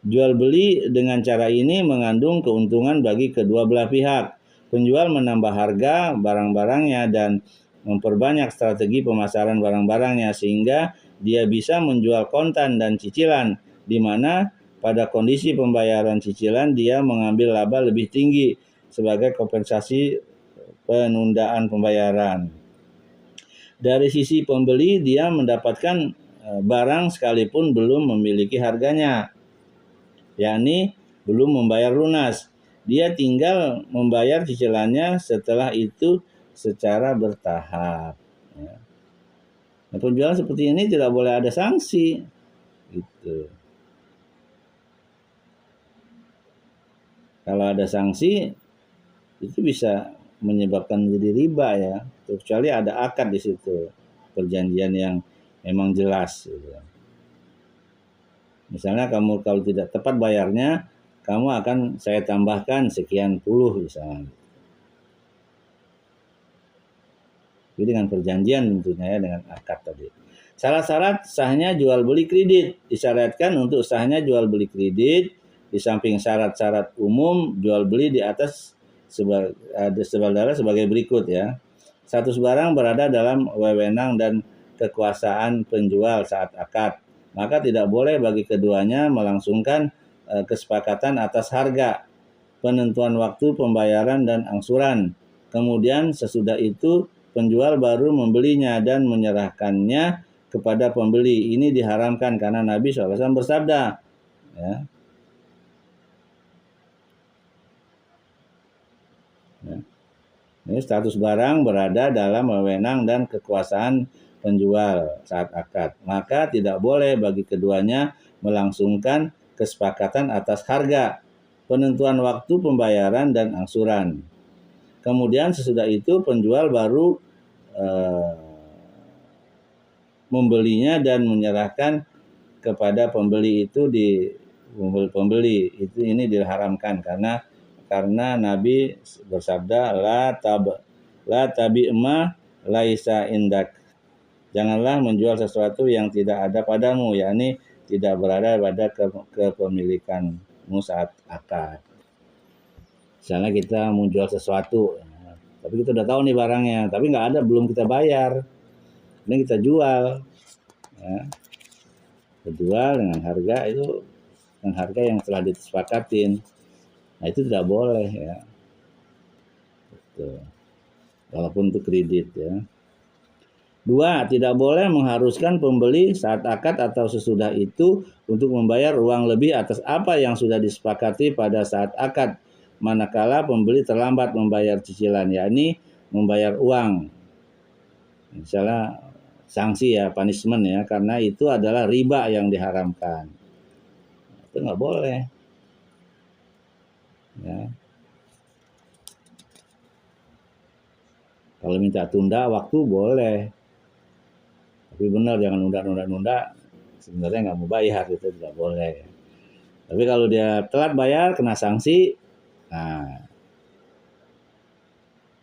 Jual beli dengan cara ini mengandung keuntungan bagi kedua belah pihak. Penjual menambah harga barang-barangnya dan memperbanyak strategi pemasaran barang-barangnya sehingga dia bisa menjual kontan dan cicilan, di mana pada kondisi pembayaran cicilan dia mengambil laba lebih tinggi sebagai kompensasi penundaan pembayaran. Dari sisi pembeli, dia mendapatkan barang sekalipun belum memiliki harganya, yakni belum membayar lunas. Dia tinggal membayar cicilannya setelah itu secara bertahap. Nah, penjualan seperti ini tidak boleh ada sanksi, gitu. Kalau ada sanksi itu bisa menyebabkan jadi riba ya, kecuali ada akad di situ, perjanjian yang memang jelas. Gitu. Misalnya kamu kalau tidak tepat bayarnya, kamu akan saya tambahkan sekian puluh misalnya. Jadi dengan perjanjian tentunya ya, dengan akad tadi. Syarat-syarat sahnya jual beli kredit. Disyaratkan untuk sahnya jual beli kredit, di samping syarat-syarat umum jual beli di atas sebagai berikut ya. Status barang berada dalam wewenang dan kekuasaan penjual saat akad. Maka tidak boleh bagi keduanya melangsungkan kesepakatan atas harga, penentuan waktu pembayaran dan angsuran. Kemudian sesudah itu penjual baru membelinya dan menyerahkannya kepada pembeli. Ini diharamkan karena Nabi SAW bersabda, ya. Ini status barang berada dalam wewenang dan kekuasaan penjual saat akad. Maka tidak boleh bagi keduanya melangsungkan kesepakatan atas harga, penentuan waktu pembayaran dan angsuran. Kemudian sesudah itu penjual baru membelinya dan menyerahkan kepada pembeli itu ini diharamkan karena Nabi bersabda la tabi'ma laisa indak. Janganlah menjual sesuatu yang tidak ada padamu, yakni tidak berada pada kepemilikanmu saat akad. Misalnya kita mau jual sesuatu, tapi kita udah tahu nih barangnya, tapi nggak ada, belum kita bayar, ini kita jual, ya. Kita jual dengan harga yang telah disepakatin. Nah itu tidak boleh ya, walaupun itu kredit ya. 2. Tidak boleh mengharuskan pembeli saat akad atau sesudah itu untuk membayar uang lebih atas apa yang sudah disepakati pada saat akad, manakala pembeli terlambat membayar cicilan, yakni membayar uang. Misalnya sanksi ya, punishment ya, karena itu adalah riba yang diharamkan. Itu nggak boleh. Ya. Kalau minta tunda waktu boleh, tapi benar jangan nunda. Sebenarnya nggak mau bayar, itu tidak boleh. Tapi kalau dia telat bayar kena sanksi, nah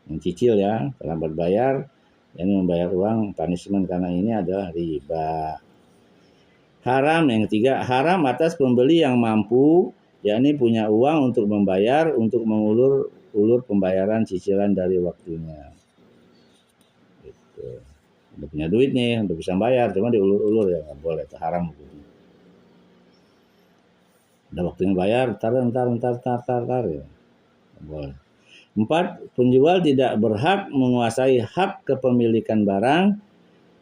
mencicil ya, terlambat bayar, ini membayar uang punishment karena ini adalah riba. Haram yang ketiga, haram atas pembeli yang mampu yakni punya uang untuk membayar, untuk mengulur pembayaran cicilan dari waktunya. Gitu. Udah punya duit nih, udah bisa bayar, cuma diulur-ulur ya nggak boleh, itu haram. Udah waktunya bayar, tar ya, nggak boleh. 4. Penjual tidak berhak menguasai hak kepemilikan barang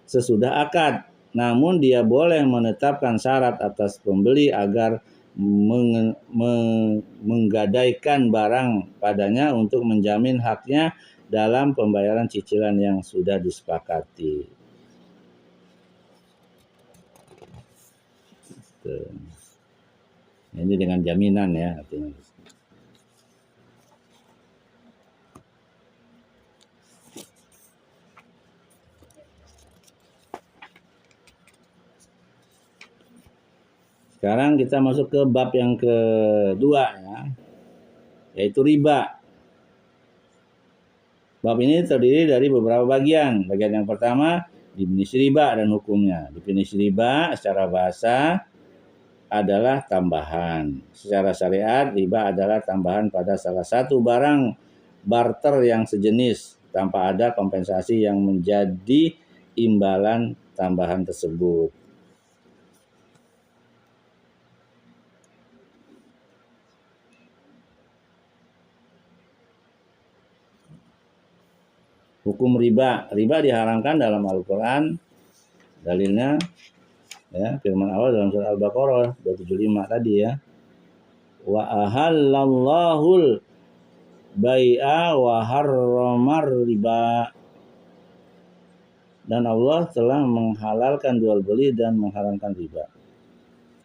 sesudah akad, namun dia boleh menetapkan syarat atas pembeli agar menggadaikan barang padanya untuk menjamin haknya dalam pembayaran cicilan yang sudah disepakati. Ini dengan jaminan ya artinya. Sekarang kita masuk ke bab yang kedua ya, yaitu riba. Bab ini terdiri dari beberapa bagian. Bagian yang pertama, definisi riba dan hukumnya. Definisi riba secara bahasa adalah tambahan. Secara syariat, riba adalah tambahan pada salah satu barang barter yang sejenis tanpa ada kompensasi yang menjadi imbalan tambahan tersebut. Hukum riba. Riba diharamkan dalam Al-Quran. Dalilnya ya, firman Allah dalam surah Al-Baqarah 275 tadi ya. Wa ahallallahul bai'a wa harramar riba. Dan Allah telah menghalalkan jual beli dan mengharamkan riba.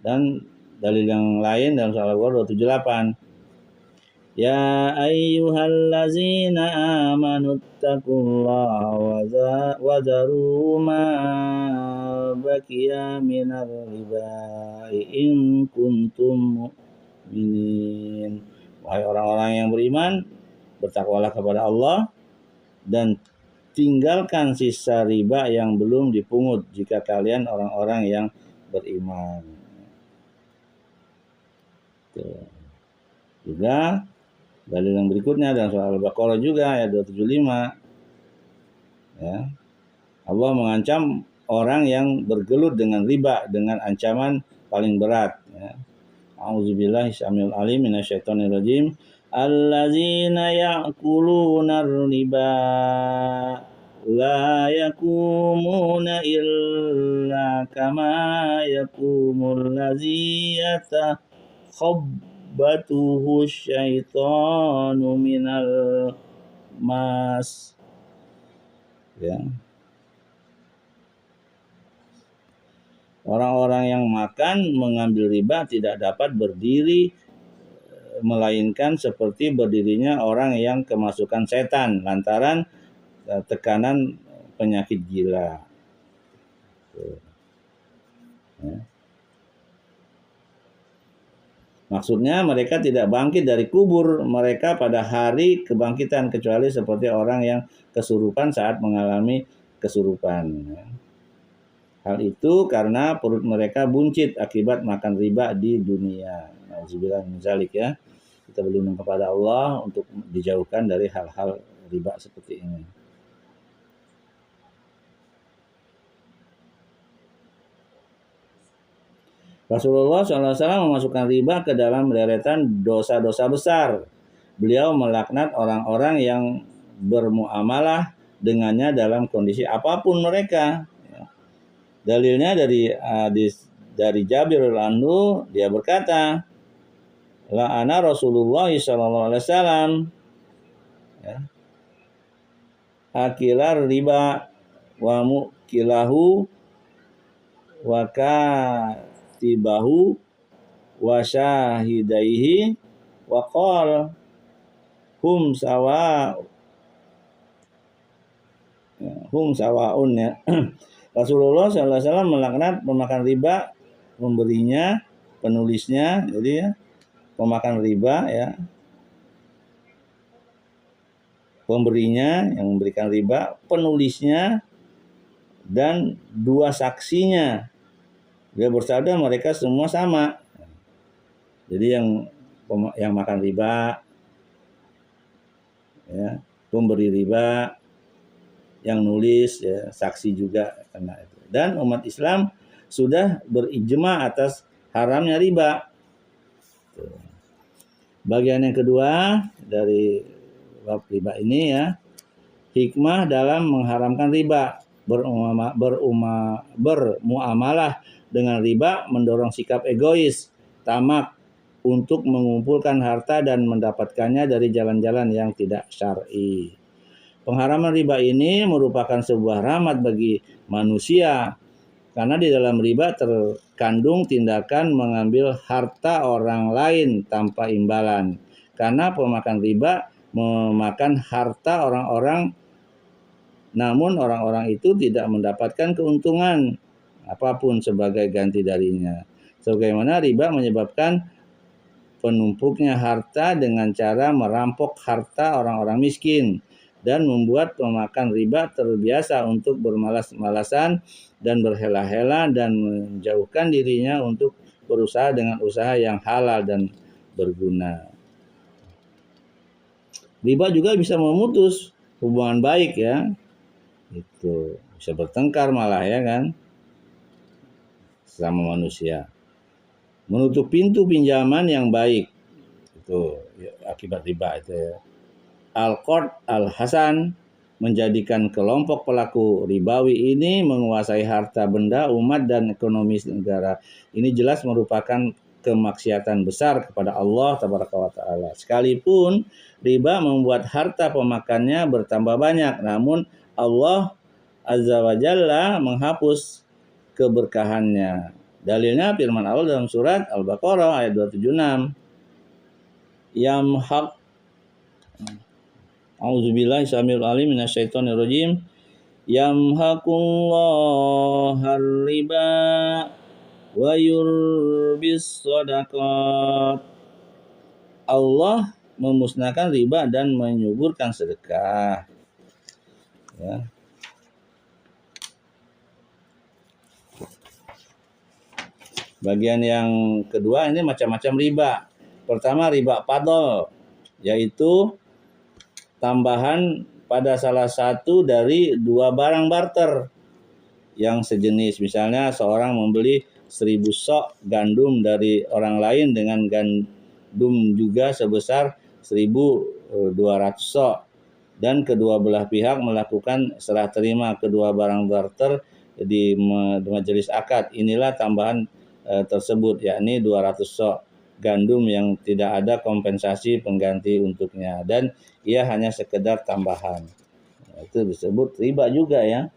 Dan dalil yang lain dalam surah Al-Baqarah 278. Ya ayyuhallazina amanu taqullaha wa dharu ma baqiya minar riba in kuntum mu'minin. Wahai orang-orang yang beriman, bertakwalah kepada Allah dan tinggalkan sisa riba yang belum dipungut jika kalian orang-orang yang beriman. Juga dalil yang berikutnya dalam surah Al-Baqarah juga ayat 275. Ya. Allah mengancam orang yang bergelut dengan riba dengan ancaman paling berat. Ya. A'udzubillahi syamil alim minasyaitonir rajim. Allazina ya'kuluna riba la yakumuna illa kama yakumul ladzi batuhu syaitanu minal mas ya. Orang-orang yang makan mengambil riba tidak dapat berdiri melainkan seperti berdirinya orang yang kemasukan setan lantaran tekanan penyakit gila. Ya. Maksudnya mereka tidak bangkit dari kubur mereka pada hari kebangkitan kecuali seperti orang yang kesurupan saat mengalami kesurupan. Hal itu karena perut mereka buncit akibat makan riba di dunia. Nauzubillah min dzalik ya. Kita berlindung kepada Allah untuk dijauhkan dari hal-hal riba seperti ini. Rasulullah SAW memasukkan riba ke dalam deretan dosa-dosa besar. Beliau melaknat orang-orang yang bermuamalah dengannya dalam kondisi apapun mereka. Dalilnya dari hadis dari Jabir radhiyallahu anhu, dia berkata, la'ana Rasulullah SAW akilar riba wa mukilahu wa katibahu wa syahidaihi wa qala hum sawaun ya. Rasulullah SAW melaknat pemakan riba, pemberinya, penulisnya, jadi ya, pemakan riba ya, pemberinya yang memberikan riba, penulisnya, dan dua saksinya. Dia bersabda mereka semua sama. Jadi yang yang makan riba, ya, pemberi riba, yang nulis, ya, saksi juga kena itu. Dan umat Islam sudah berijma atas haramnya riba. Bagian yang kedua dari bab riba ini, ya, hikmah dalam mengharamkan riba. Bermuamalah dengan riba mendorong sikap egois, tamak untuk mengumpulkan harta dan mendapatkannya dari jalan-jalan yang tidak syar'i. Pengharaman riba ini merupakan sebuah rahmat bagi manusia, karena di dalam riba terkandung tindakan mengambil harta orang lain tanpa imbalan. Karena pemakan riba memakan harta orang-orang, namun orang-orang itu tidak mendapatkan keuntungan apapun sebagai ganti darinya. Sebagaimana riba menyebabkan penumpuknya harta dengan cara merampok harta orang-orang miskin dan membuat pemakan riba terbiasa untuk bermalas-malasan dan berhela-hela dan menjauhkan dirinya untuk berusaha dengan usaha yang halal dan berguna. Riba juga bisa memutus hubungan baik, ya. Itu bisa bertengkar malah, ya kan, sama manusia. Menutup pintu pinjaman yang baik itu, ya, akibat riba itu, ya. Al-Qard Al-Hasan menjadikan kelompok pelaku ribawi ini menguasai harta benda umat dan ekonomi negara. Ini jelas merupakan kemaksiatan besar kepada Allah Tabaraka wa Ta'ala. Sekalipun riba membuat harta pemakannya bertambah banyak, namun Allah Azza wa Jalla menghapus keberkahannya. Dalilnya firman Allah dalam surat Al-Baqarah ayat 276. Yamhaq A'udzubillahi samil alim minasyaitonir rajim. Yamhaqullohar riba wa yurbis shadaqat. Allah memusnahkan riba dan menyuburkan sedekah. Ya. Bagian yang kedua ini macam-macam riba. Pertama riba fadl, yaitu tambahan pada salah satu dari dua barang barter yang sejenis. Misalnya seorang membeli 1000 sok gandum dari orang lain dengan gandum juga sebesar 1200 sok, dan kedua belah pihak melakukan serah terima kedua barang barter di majelis akad. Inilah tambahan tersebut, yakni 200 sok gandum yang tidak ada kompensasi pengganti untuknya dan ia hanya sekedar tambahan. Itu disebut riba juga, ya.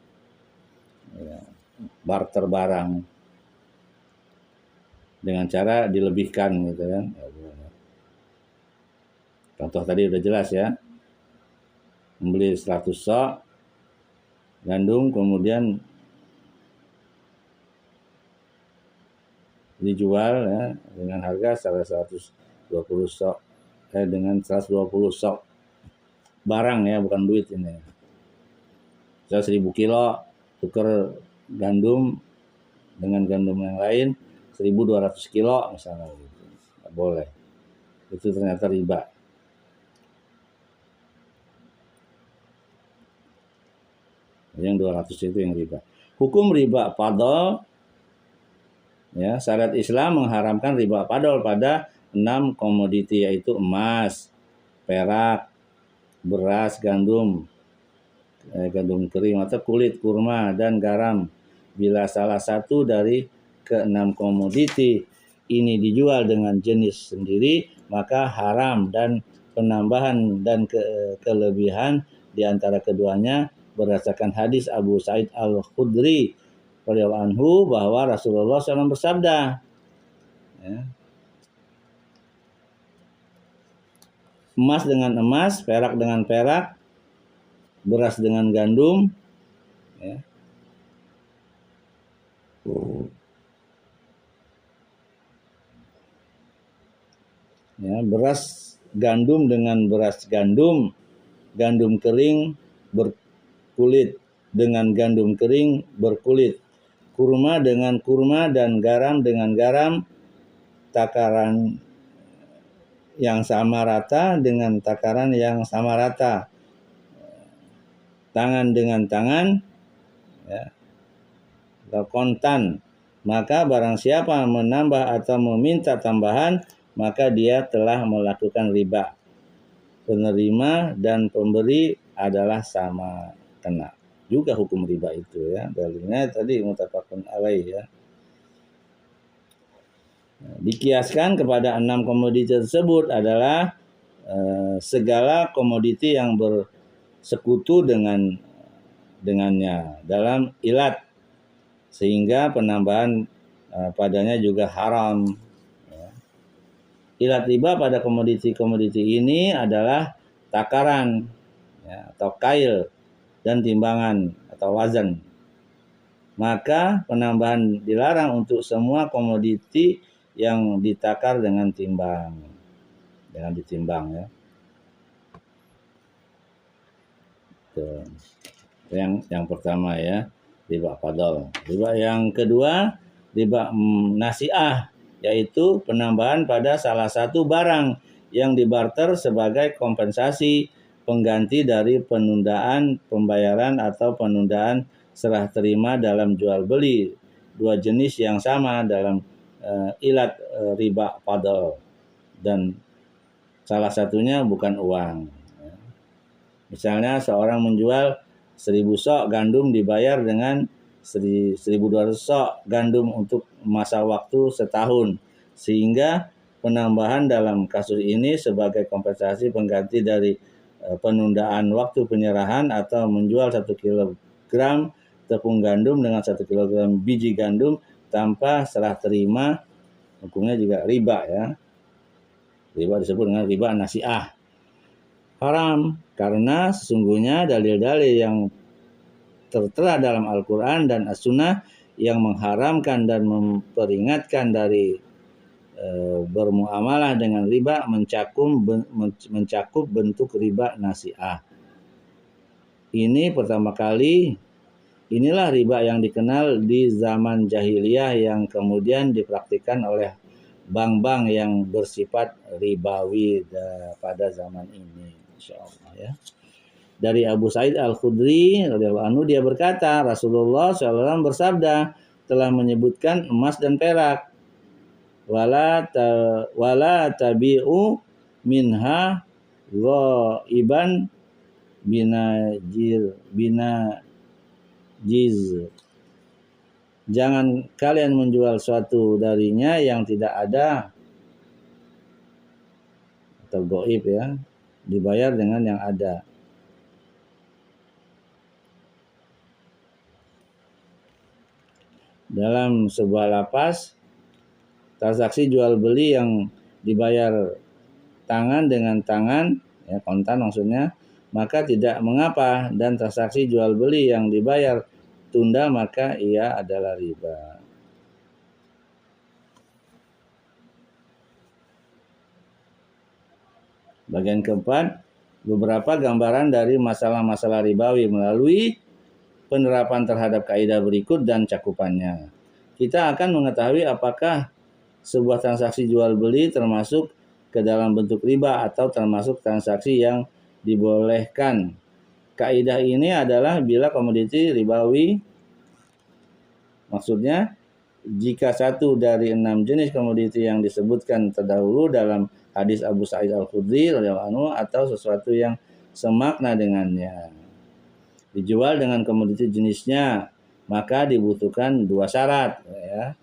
Barter barang dengan cara dilebihkan, gitu kan. Contoh tadi udah jelas, ya. Membeli 100 sok gandum kemudian dijual, ya, dengan harga 120 sok, dengan 120 sok barang, ya, bukan duit ini. 1000 kilo tukar gandum dengan gandum yang lain 1200 kilo misalnya, gitu. Nggak boleh. Itu ternyata riba. Yang 200 itu yang riba. Hukum riba fadl, ya, syariat Islam mengharamkan riba fadl pada 6 komoditi, yaitu emas, perak, beras, gandum kering atau kulit, kurma, dan garam. Bila salah satu dari ke-6 komoditi ini dijual dengan jenis sendiri, maka haram, dan penambahan dan kelebihan di antara keduanya berdasarkan hadis Abu Sa'id Al-Khudri radhiyallahu anhu bahwa Rasulullah SAW bersabda, ya, emas dengan emas, perak dengan perak, beras dengan gandum, ya. Ya, beras gandum dengan beras gandum, gandum kering berkulit dengan gandum kering berkulit, kurma dengan kurma, dan garam dengan garam, takaran yang sama rata dengan takaran yang sama rata, tangan dengan tangan, ya, atau kontan. Maka barang siapa menambah atau meminta tambahan, maka dia telah melakukan riba. Penerima dan pemberi adalah sama kena juga hukum riba itu, ya. Dalilnya tadi muttafaqun alaih, ya. Dikiaskan kepada 6 komoditi tersebut adalah segala komoditi yang bersekutu dengannya dalam ilat, sehingga penambahan padanya juga haram. Ilat riba pada komoditi-komoditi ini adalah takaran, ya, atau kail dan timbangan atau wazan. Maka penambahan dilarang untuk semua komoditi yang ditakar dengan ditimbang, ya. Itu yang pertama, ya, riba fadl. Riba yang kedua, riba nasi'ah, yaitu penambahan pada salah satu barang yang dibarter sebagai kompensasi pengganti dari penundaan pembayaran atau penundaan serah terima dalam jual beli dua jenis yang sama dalam ilat riba fadl, dan salah satunya bukan uang. Misalnya seorang menjual 1000 sok gandum dibayar dengan 1200 sok gandum untuk masa waktu setahun, sehingga penambahan dalam kasus ini sebagai kompensasi pengganti dari penundaan waktu penyerahan atau menjual 1 kilogram tepung gandum dengan 1 kilogram biji gandum tanpa serah terima, hukumnya juga riba, ya. Riba disebut dengan riba nasi'ah. Haram karena sesungguhnya dalil-dalil yang tertera dalam Al-Quran dan As-Sunnah yang mengharamkan dan memperingatkan dari bermuamalah dengan riba mencakup bentuk riba nasi'ah. Ini pertama kali, inilah riba yang dikenal di zaman jahiliyah yang kemudian dipraktikkan oleh bank-bank yang bersifat ribawi pada zaman ini, insyaallah, ya. Dari Abu Sa'id Al-Khudri radhiyallahu anhu, dia berkata, Rasulullah SAW bersabda, telah menyebutkan emas dan perak, wala tabi'u minha ghaiban binajiz. Jangan kalian menjual suatu darinya yang tidak ada atau gaib, ya, dibayar dengan yang ada. Dalam sebuah lapas, transaksi jual beli yang dibayar tangan dengan tangan, ya, kontan maksudnya, maka tidak mengapa, dan transaksi jual beli yang dibayar tunda maka ia adalah riba. Bagian keempat, beberapa gambaran dari masalah-masalah ribawi melalui penerapan terhadap kaidah berikut dan cakupannya. Kita akan mengetahui apakah sebuah transaksi jual beli termasuk ke dalam bentuk riba atau termasuk transaksi yang dibolehkan. Kaidah ini adalah bila komoditi ribawi, maksudnya jika satu dari 6 jenis komoditi yang disebutkan terdahulu dalam hadis Abu Sa'id Al-Khudri radhiyallahu anhu atau sesuatu yang semakna dengannya dijual dengan komoditi jenisnya, maka dibutuhkan 2 syarat, ya.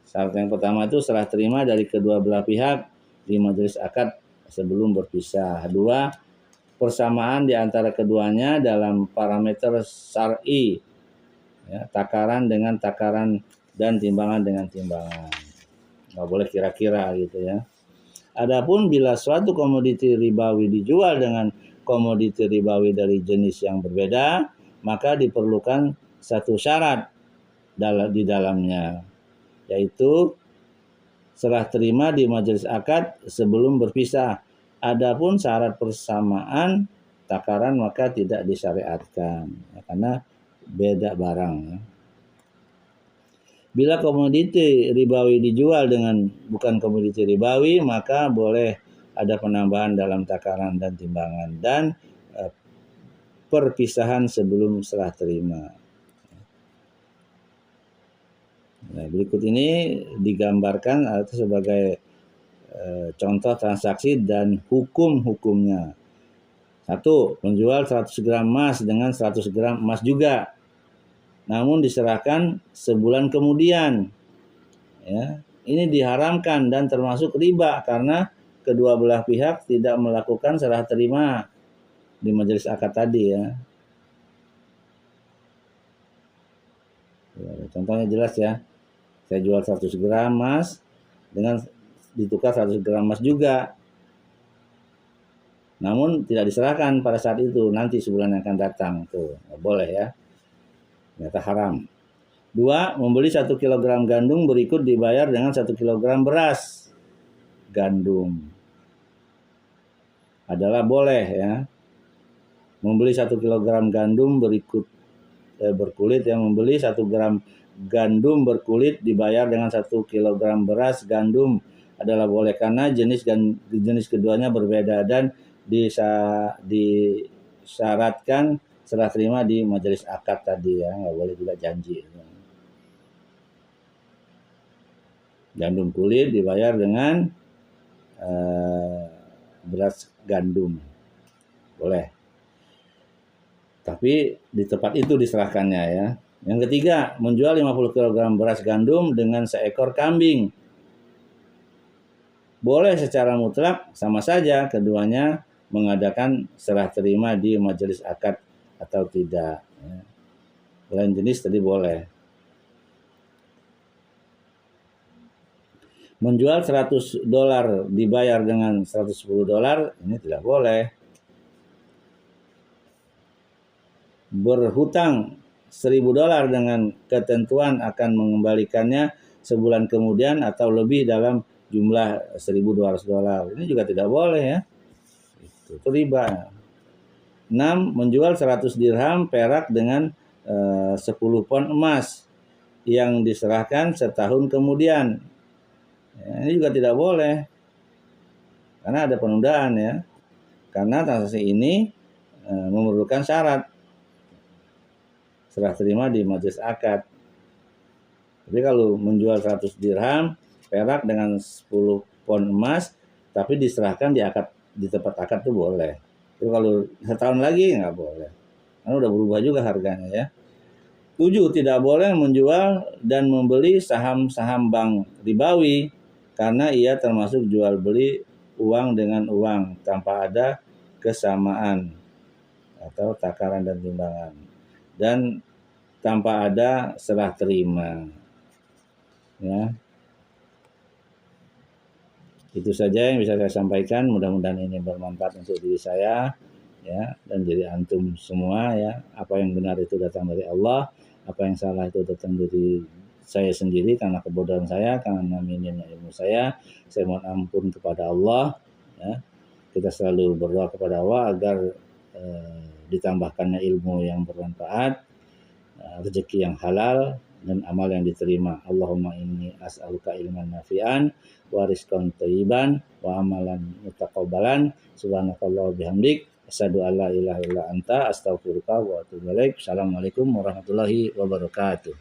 Syarat yang pertama itu serah terima dari kedua belah pihak di majelis akad sebelum berpisah. 2, persamaan di antara keduanya dalam parameter syar'i, ya, takaran dengan takaran dan timbangan dengan timbangan. Nggak boleh kira-kira, gitu, ya. Adapun bila suatu komoditi ribawi dijual dengan komoditi ribawi dari jenis yang berbeda, maka diperlukan satu syarat di dalamnya, yaitu serah terima di majelis akad sebelum berpisah. Adapun syarat persamaan takaran maka tidak disyariatkan, ya, karena beda barang, ya. Bila komoditi ribawi dijual dengan bukan komoditi ribawi, maka boleh ada penambahan dalam takaran dan timbangan, dan perpisahan sebelum serah terima. Nah, berikut ini digambarkan atau sebagai contoh transaksi dan hukum-hukumnya. 1. Menjual 100 gram emas dengan 100 gram emas juga, namun diserahkan sebulan kemudian. Ya, ini diharamkan dan termasuk riba karena kedua belah pihak tidak melakukan serah terima di majelis akad tadi ya. Contohnya jelas ya. Saya jual 100 gram emas dengan ditukar 100 gram emas juga. Namun tidak diserahkan pada saat itu, nanti sebulan yang akan datang. Tuh, nggak boleh ya. Ternyata haram. 2. Membeli 1 kg gandum berikut dibayar dengan 1 kg beras. Gandum adalah boleh ya. Membeli 1 kg gandum berkulit, yang membeli 1 gram gandum berkulit dibayar dengan 1 kg beras gandum adalah boleh karena jenis keduanya berbeda dan disyaratkan serah terima di majelis akad tadi ya, nggak boleh juga janji. Gandum kulit dibayar dengan beras gandum, boleh. Tapi di tempat itu diserahkannya ya. Yang ketiga, menjual 50 kg beras gandum dengan seekor kambing. Boleh secara mutlak, sama saja keduanya mengadakan serah terima di majelis akad atau tidak. Lain jenis tadi boleh. Menjual $100 dibayar dengan $110, ini tidak boleh. Berhutang $1.000 dengan ketentuan akan mengembalikannya sebulan kemudian atau lebih dalam jumlah $1.200. Ini juga tidak boleh ya. Itu riba. 6. Menjual 100 dirham perak dengan 10 pon emas yang diserahkan setahun kemudian. Ya, ini juga tidak boleh. Karena ada penundaan ya. Karena transaksi ini memerlukan syarat serah terima di majelis akad. Jadi kalau menjual 100 dirham perak dengan 10 pon emas tapi diserahkan di tempat akad itu boleh. Tapi kalau setahun lagi nggak boleh. Karena udah berubah juga harganya ya. 7. Tidak boleh menjual dan membeli saham-saham bank ribawi karena ia termasuk jual beli uang dengan uang tanpa ada kesamaan atau takaran dan timbangan, dan tanpa ada serah terima. Ya. Itu saja yang bisa saya sampaikan. Mudah-mudahan ini bermanfaat untuk diri saya ya, dan jadi antum semua ya. Apa yang benar itu datang dari Allah, apa yang salah itu datang dari saya sendiri karena kebodohan saya, karena minimnya ilmu saya. Saya mohon ampun kepada Allah ya. Kita selalu berdoa kepada Allah agar ditambahkannya ilmu yang bermanfaat, rezeki yang halal, dan amal yang diterima. Allahumma inni as'aluka ilman nafi'an wa rizqan thayyiban wa amalan mutaqabbalan. Subhanakallah bihamdik asyhadu an la ilaha illa anta astaghfiruka wa atubu ilaik. Assalamualaikum warahmatullahi wabarakatuh.